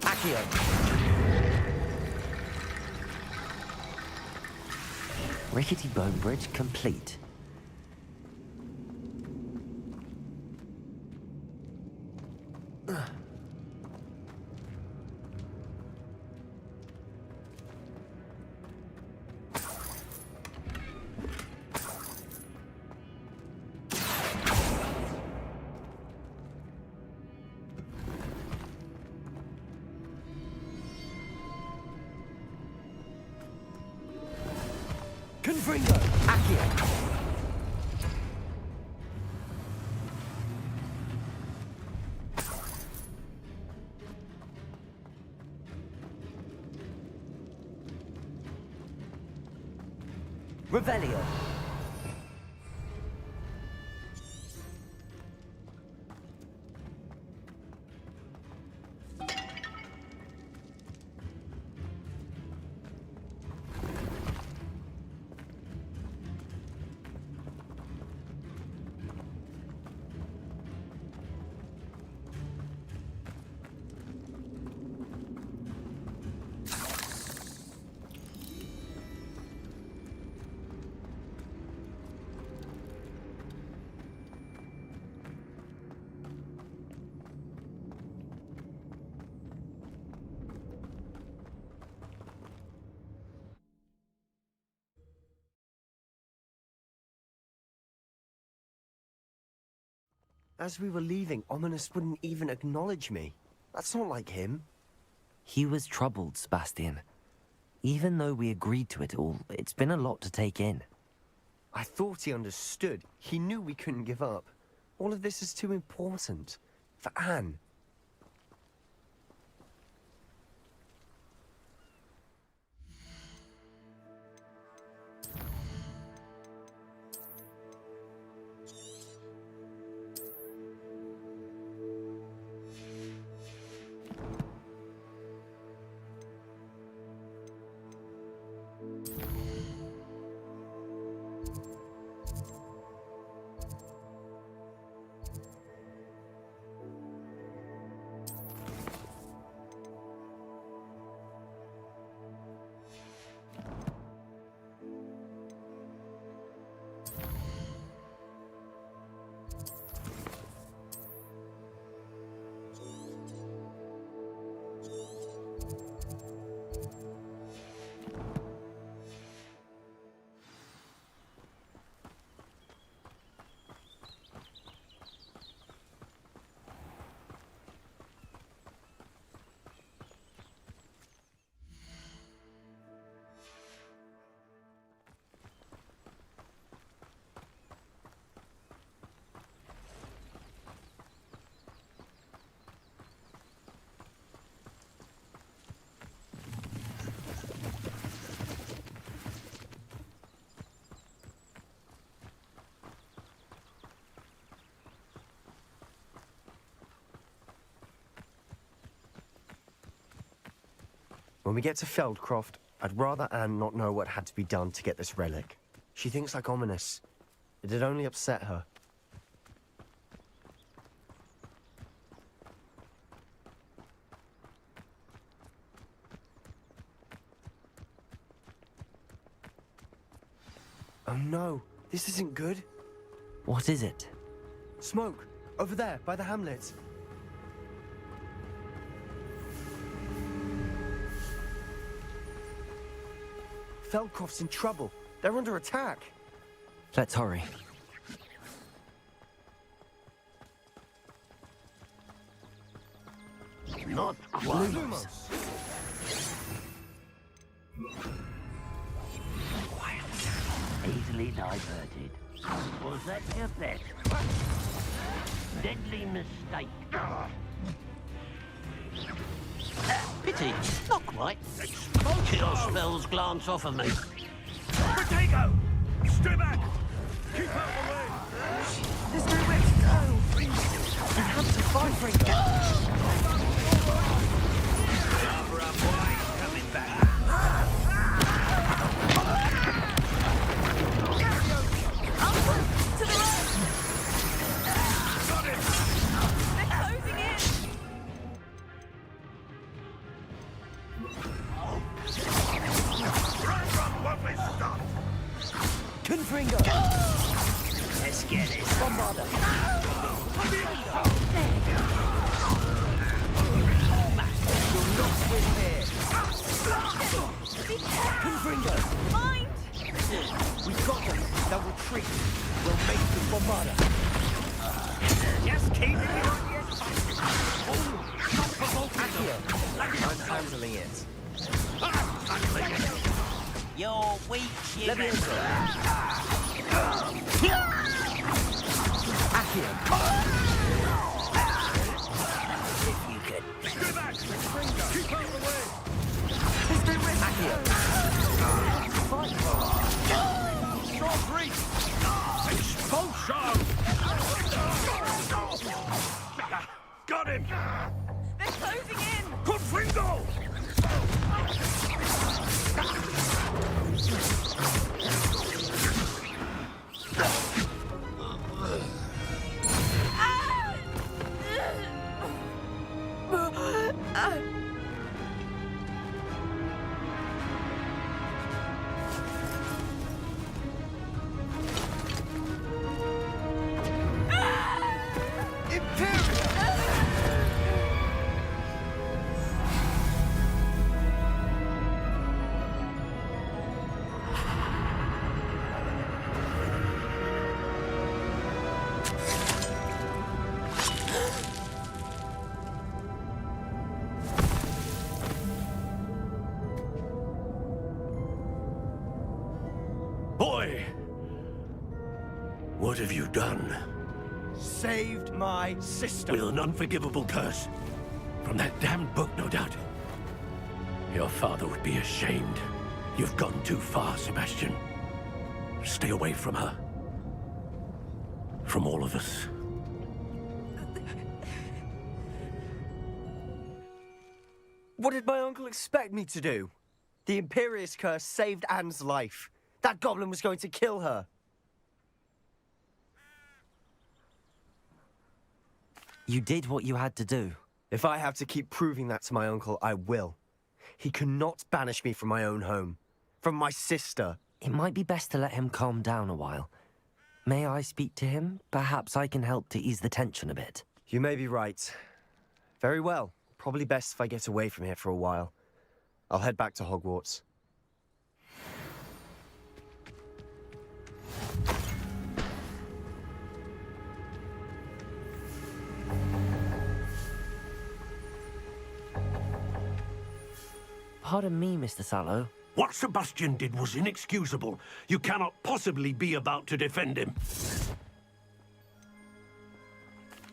Accio. Rickety bone bridge complete. Confringo! Accio! Revelio. As we were leaving, Ominous wouldn't even acknowledge me. That's not like him. He was troubled, Sebastian. Even though we agreed to it all, it's been a lot to take in. I thought he understood. He knew we couldn't give up. All of this is too important. For Anne. When we get to Feldcroft, I'd rather Anne not know what had to be done to get this relic. She thinks like Ominous. It'd only upset her. Oh no, this isn't good. What is it? Smoke! Over there, by the hamlet. Feldcroft's in trouble. They're under attack. Let's hurry. Not quite. Easily diverted. Was that your bet? Deadly mistake. Pity, not quite. Kill spells glance off of me. Potato! Stay back! Keep out the way! There's nowhere to go! We have to fight for it! Cover up, boy! Coming back! To the right! Got him! They're closing in! Confringo! Let's get it. Bombarda! You'll not win here! Confringo! Mind! We've got them! They'll retreat! We'll make the Bombarda! Just keep it on your side! Not provoking them! I'm handling it. You're weak, you Let me in. If you could. Stay back! Keep out of the way! Short reach! Expulsion! Got him! They're closing in! Confringo! Boy! What have you done? Saved my sister. With an unforgivable curse. From that damned book, no doubt. Your father would be ashamed. You've gone too far, Sebastian. Stay away from her. From all of us. What did my uncle expect me to do? The Imperious curse saved Anne's life. That goblin was going to kill her. You did what you had to do. If I have to keep proving that to my uncle, I will. He cannot banish me from my own home. From my sister. It might be best to let him calm down a while. May I speak to him? Perhaps I can help to ease the tension a bit. You may be right. Very well. Probably best if I get away from here for a while. I'll head back to Hogwarts. Pardon me, Mr. Sallow. What Sebastian did was inexcusable. You cannot possibly be about to defend him.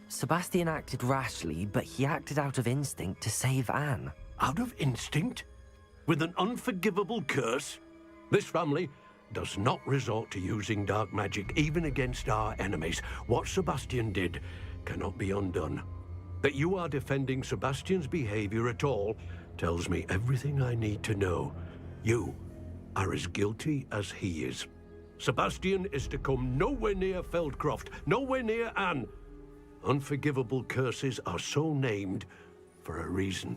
Sebastian acted rashly, but he acted out of instinct to save Anne. Out of instinct? With an unforgivable curse? This family does not resort to using dark magic even against our enemies. What Sebastian did cannot be undone. That you are defending Sebastian's behavior at all tells me everything I need to know. You are as guilty as he is. Sebastian is to come nowhere near Feldcroft, nowhere near Anne. Unforgivable curses are so named for a reason.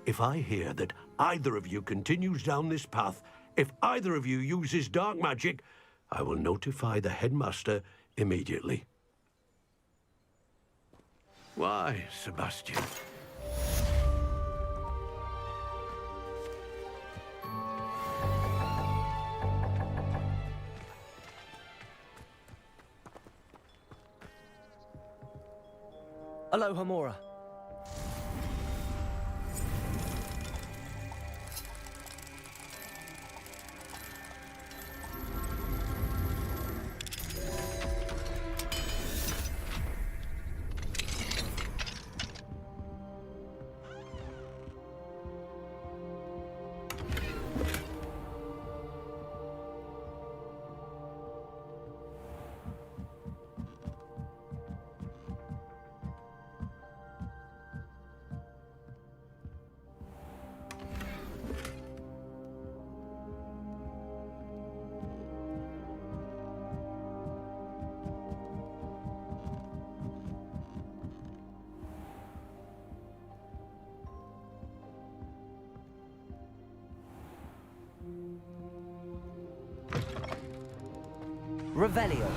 If I hear that either of you continues down this path, if either of you uses dark magic, I will notify the headmaster immediately. Why, Sebastian? Hello, Hamora. Revelio.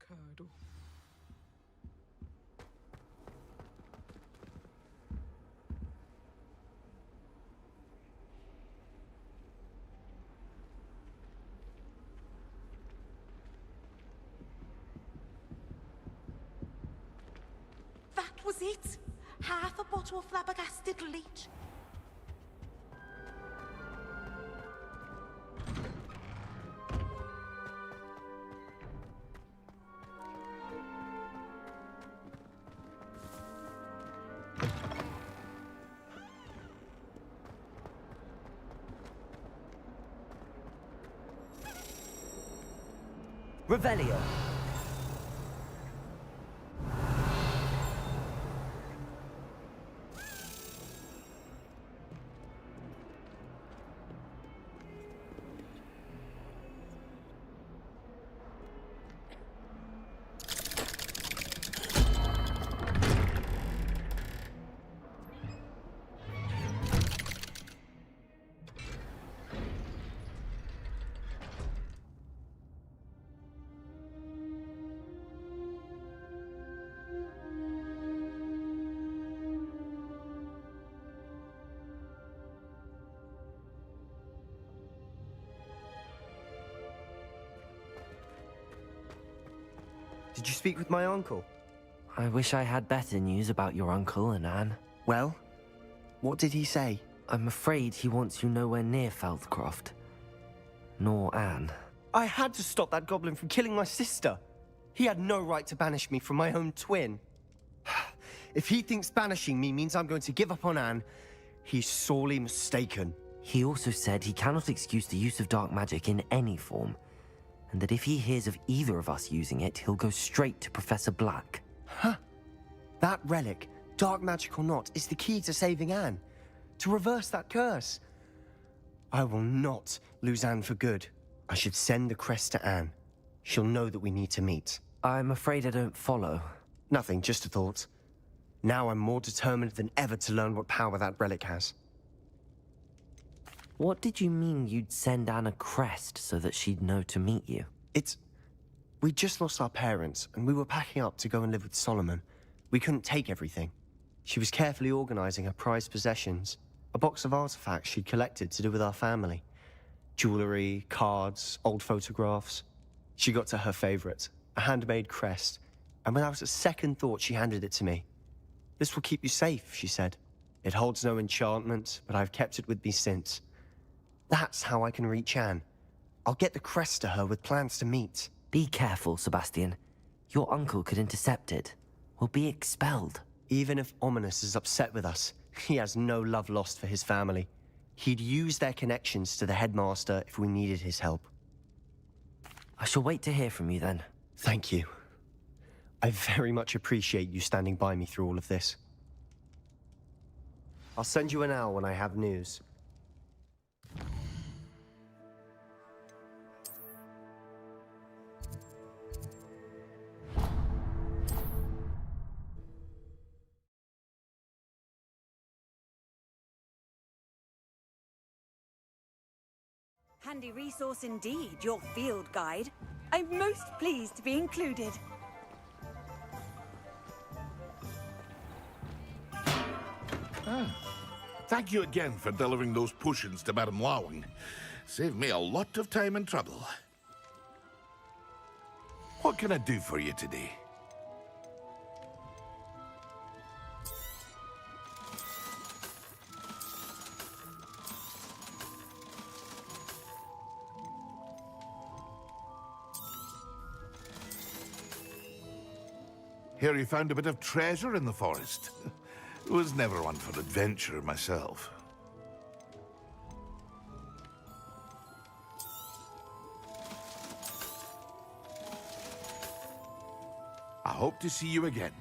Curdle. That was it? Half a bottle of flabbergasted leech? Revelio. Did you speak with my uncle? I wish I had better news about your uncle and Anne. Well, what did he say? I'm afraid he wants you nowhere near Feldcroft. Nor Anne. I had to stop that goblin from killing my sister. He had no right to banish me from my own twin. If he thinks banishing me means I'm going to give up on Anne, he's sorely mistaken. He also said he cannot excuse the use of dark magic in any form, and that if he hears of either of us using it, he'll go straight to Professor Black. Huh. That relic, dark magic or not, is the key to saving Anne. To reverse that curse. I will not lose Anne for good. I should send the crest to Anne. She'll know that we need to meet. I'm afraid I don't follow. Nothing, just a thought. Now I'm more determined than ever to learn what power that relic has. What did you mean you'd send Anne a crest so that she'd know to meet you? We just lost our parents, and we were packing up to go and live with Solomon. We couldn't take everything. She was carefully organizing her prized possessions, a box of artifacts she'd collected to do with our family. Jewelry, cards, old photographs. She got to her favorite, a handmade crest, and without a second thought, she handed it to me. This will keep you safe, she said. It holds no enchantment, but I've kept it with me since. That's how I can reach Anne. I'll get the crest to her with plans to meet. Be careful, Sebastian. Your uncle could intercept it. We'll be expelled. Even if Ominous is upset with us, he has no love lost for his family. He'd use their connections to the headmaster if we needed his help. I shall wait to hear from you then. Thank you. I very much appreciate you standing by me through all of this. I'll send you an owl when I have news. Handy resource indeed, your field guide. I'm most pleased to be included. Thank you again for delivering those potions to Madame Lawing. Saved me a lot of time and trouble. What can I do for you today? Hear you found a bit of treasure in the forest. Was never one for adventure myself. I hope to see you again.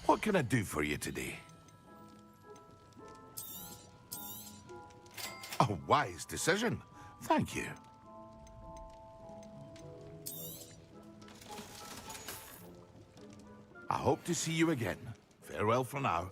What can I do for you today? A wise decision. Thank you. I hope to see you again. Farewell for now.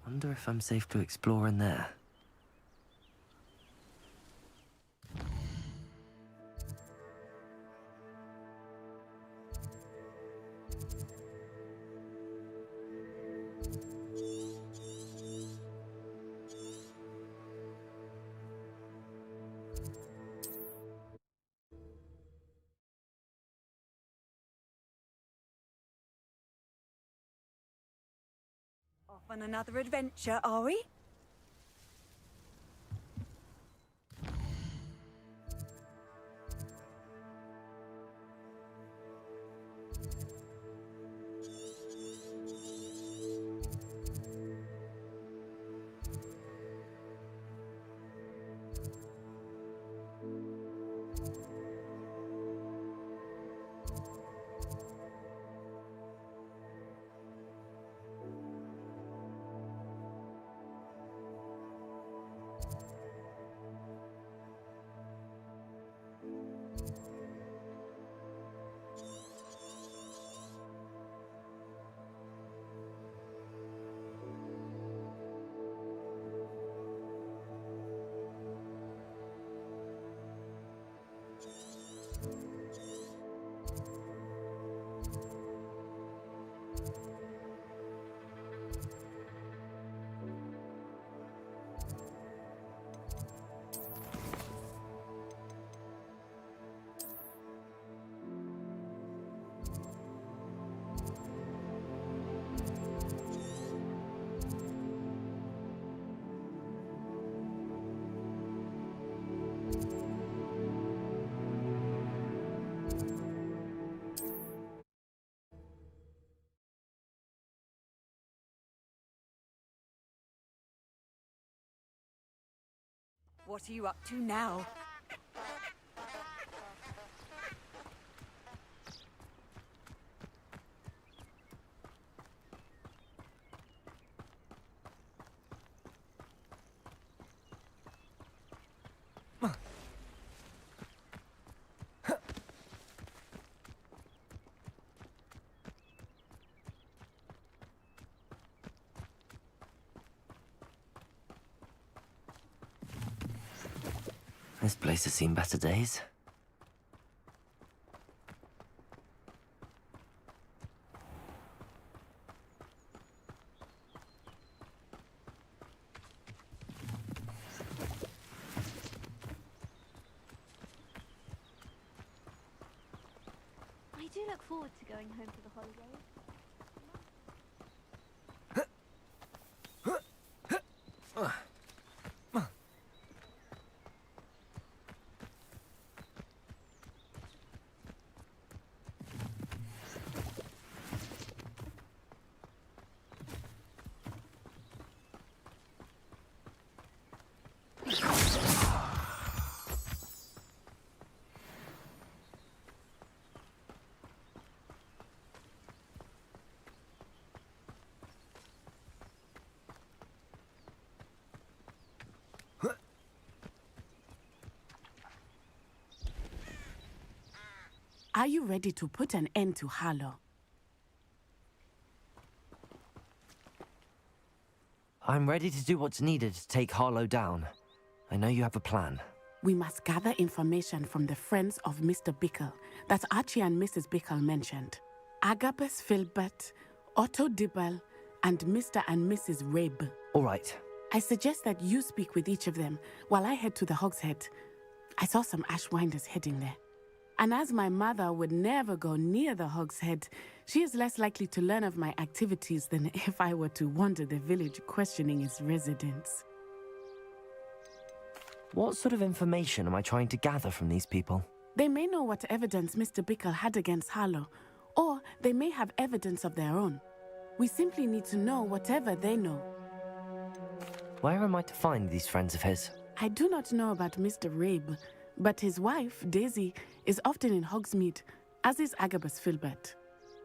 Wonder if I'm safe to explore in there. Off on another adventure, are we? What are you up to now? This place has seen better days. I do look forward to going home for the holidays. Are you ready to put an end to Harlow? I'm ready to do what's needed to take Harlow down. I know you have a plan. We must gather information from the friends of Mr. Bickle that Archie and Mrs. Bickle mentioned. Agabus Filbert, Otto Dibble, and Mr. and Mrs. Rabe. All right. I suggest that you speak with each of them while I head to the Hogshead. I saw some Ashwinders heading there. And as my mother would never go near the Hogshead, she is less likely to learn of my activities than if I were to wander the village questioning its residents. What sort of information am I trying to gather from these people? They may know what evidence Mr. Bickle had against Harlow, or they may have evidence of their own. We simply need to know whatever they know. Where am I to find these friends of his? I do not know about Mr. Rabe, but his wife, Daisy, is often in Hogsmeade, as is Agabus Filbert.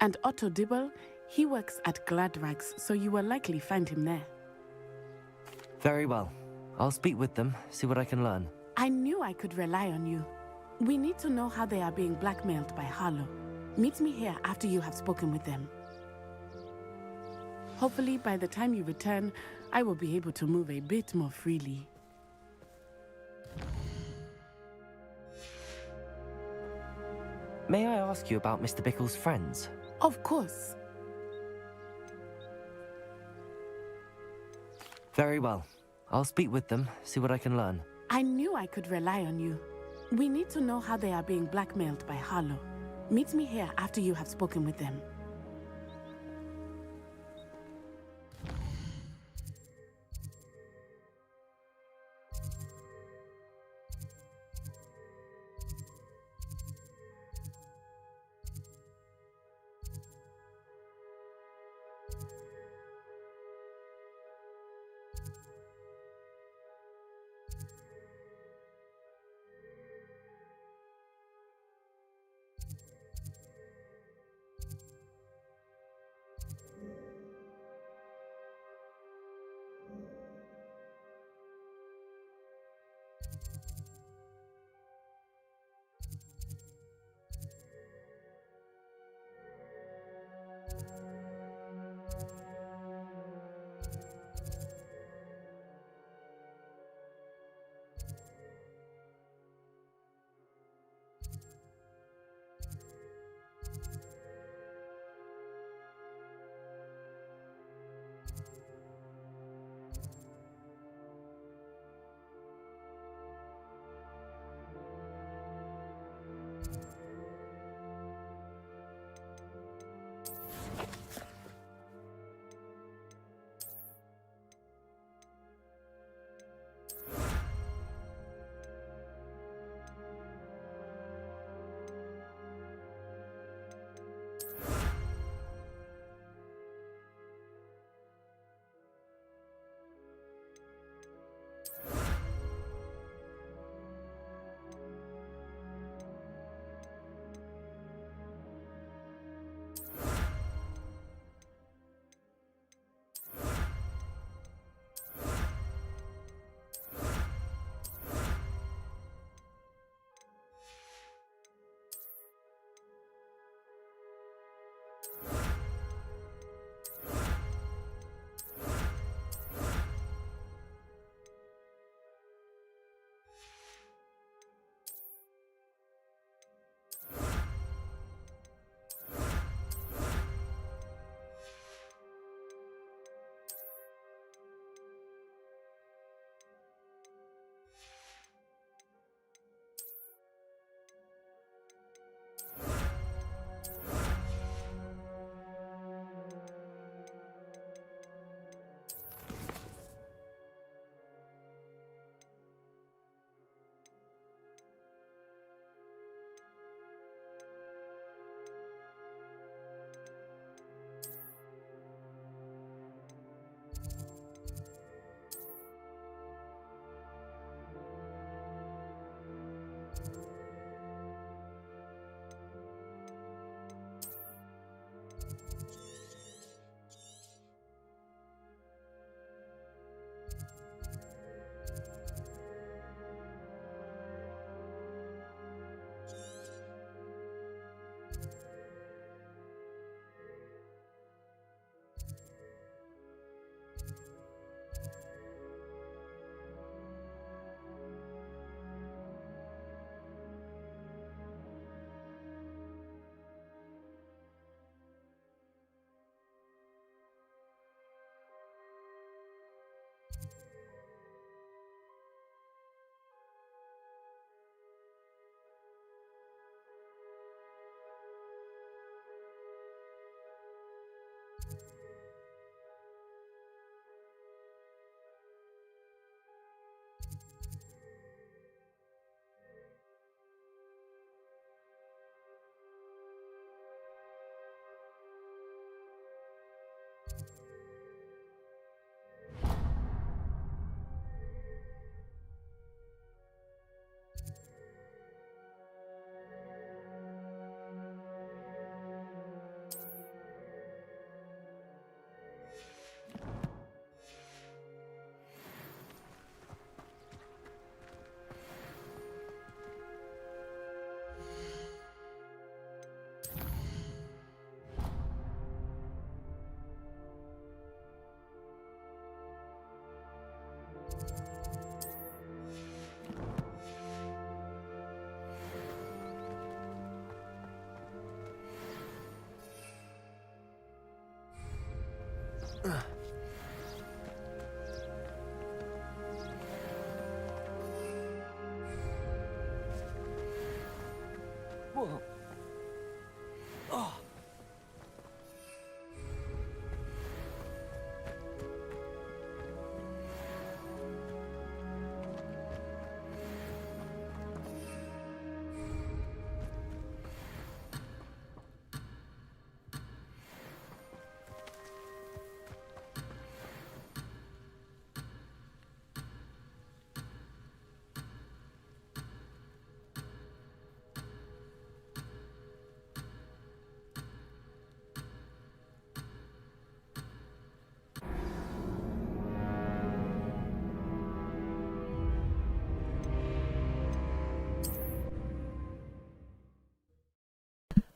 And Otto Dibble, he works at Gladrags, so you will likely find him there. Very well. I'll speak with them, see what I can learn. I knew I could rely on you. We need to know how they are being blackmailed by Harlow. Meet me here after you have spoken with them. Hopefully, by the time you return, I will be able to move a bit more freely. May I ask you about Mr. Bickle's friends? Of course. Very well. I'll speak with them, see what I can learn. I knew I could rely on you. We need to know how they are being blackmailed by Harlow. Meet me here after you have spoken with them.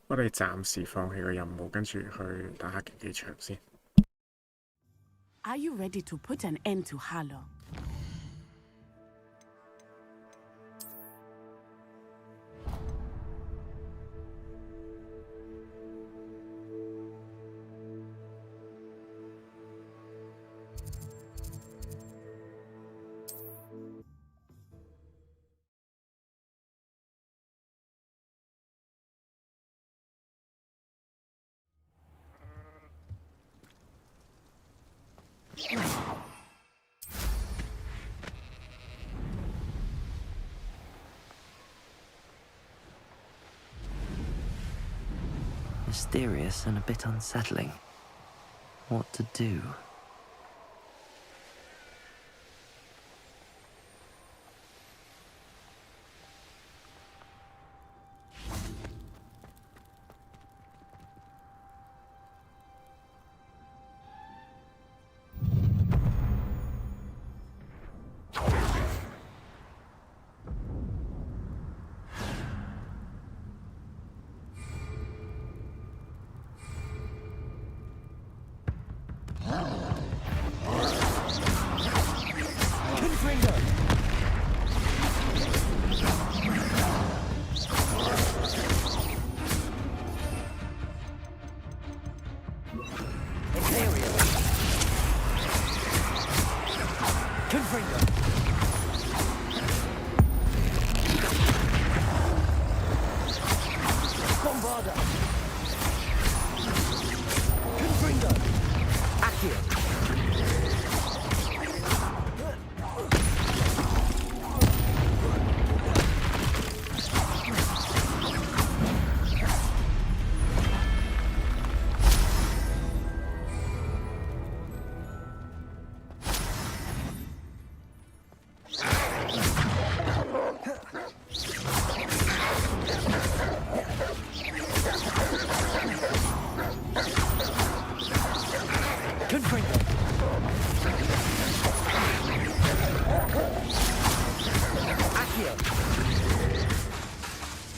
我哋暫時放棄個任務，跟住去打下競技場先。Are you ready to put an end to Harlow? Mysterious and a bit unsettling. What to do?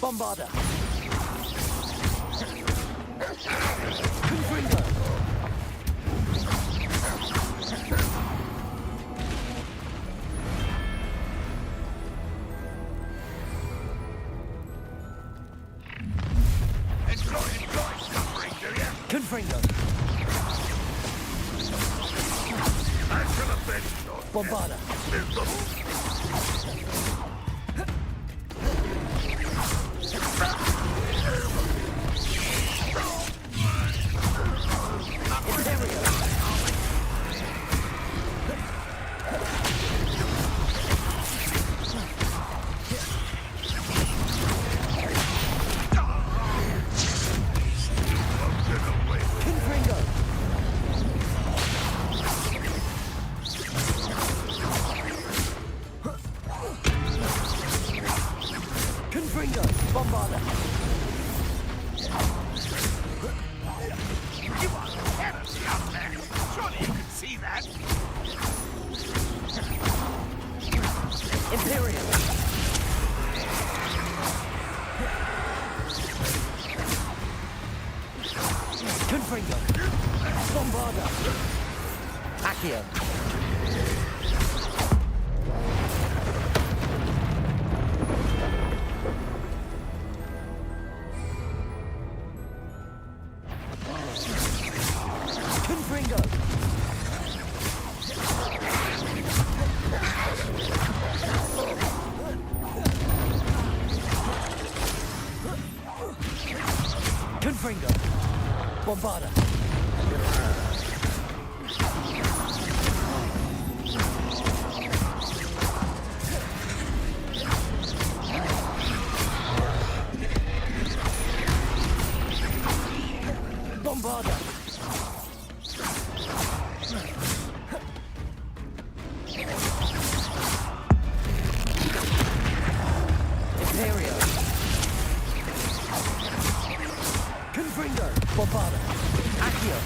Bombarder. Confringo. Bombarder. Bombarder. You are terribly out there. Surely you can see that. Imperial. Confringo. Bombarder. Accio. Confringo. Confringo. Bombarda. Bombarda. Imperio. Confringo. Bombarda. Accio.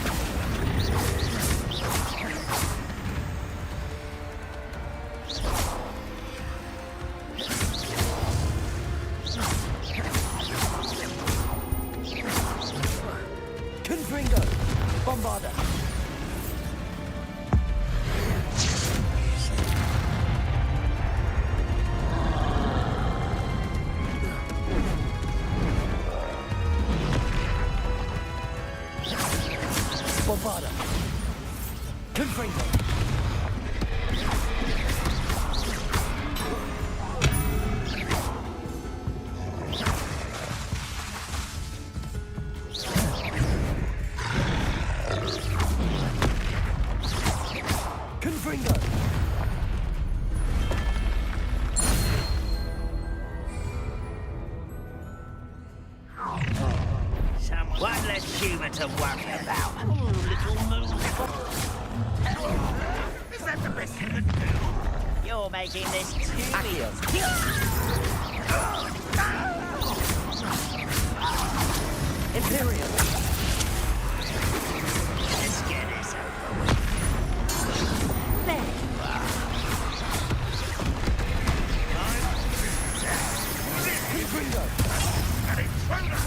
Confringo. Bombarda. Bombarda. Confringo. Confringo. One less human to worry about. Little move. Is that the best you can do? You're making this too easy. Imperial. Let's get this over with. There you are. Confringo. An intruder!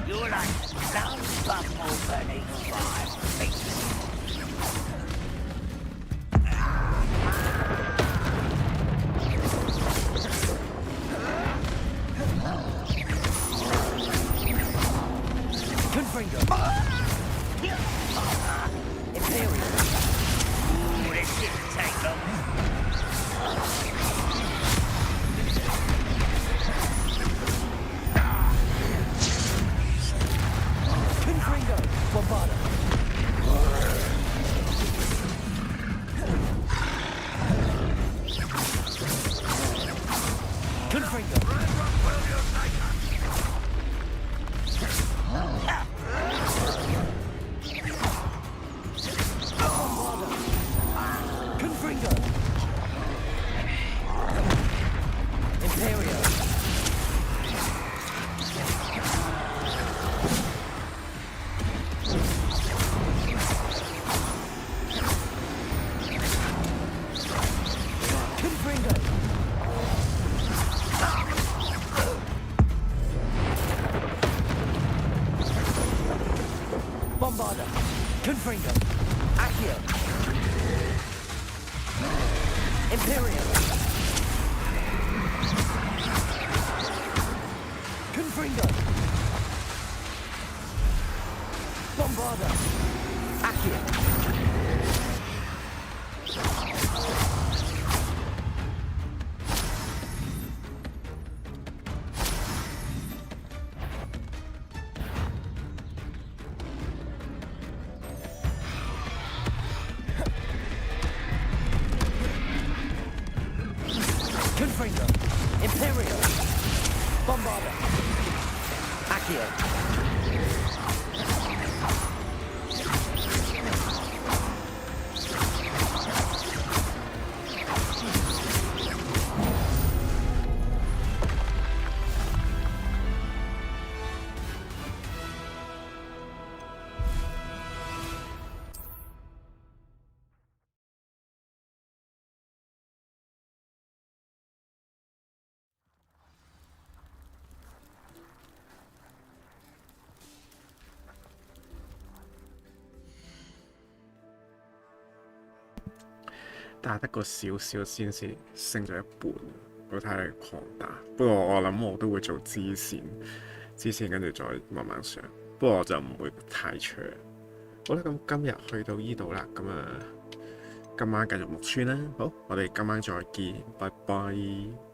You're like some bumble burning fire feet. Confringo. Imperial. Ooh, this didn't take long. Confringo. Bombarda. Confringo. Confringo. Imperial. Confringo. Bombarda. Confringo. Accio. Imperial. Confringo. Bombarda. Accio. Confringo. Imperial. Bombarda. Accio.打得個少少先至升咗一半，好睇狂打。不過我諗我都會做支線跟住再慢慢上。不過我就唔會太長。好啦，咁今日去到呢度啦，咁今晚繼續木村啦。好，我哋今晚再見，拜拜。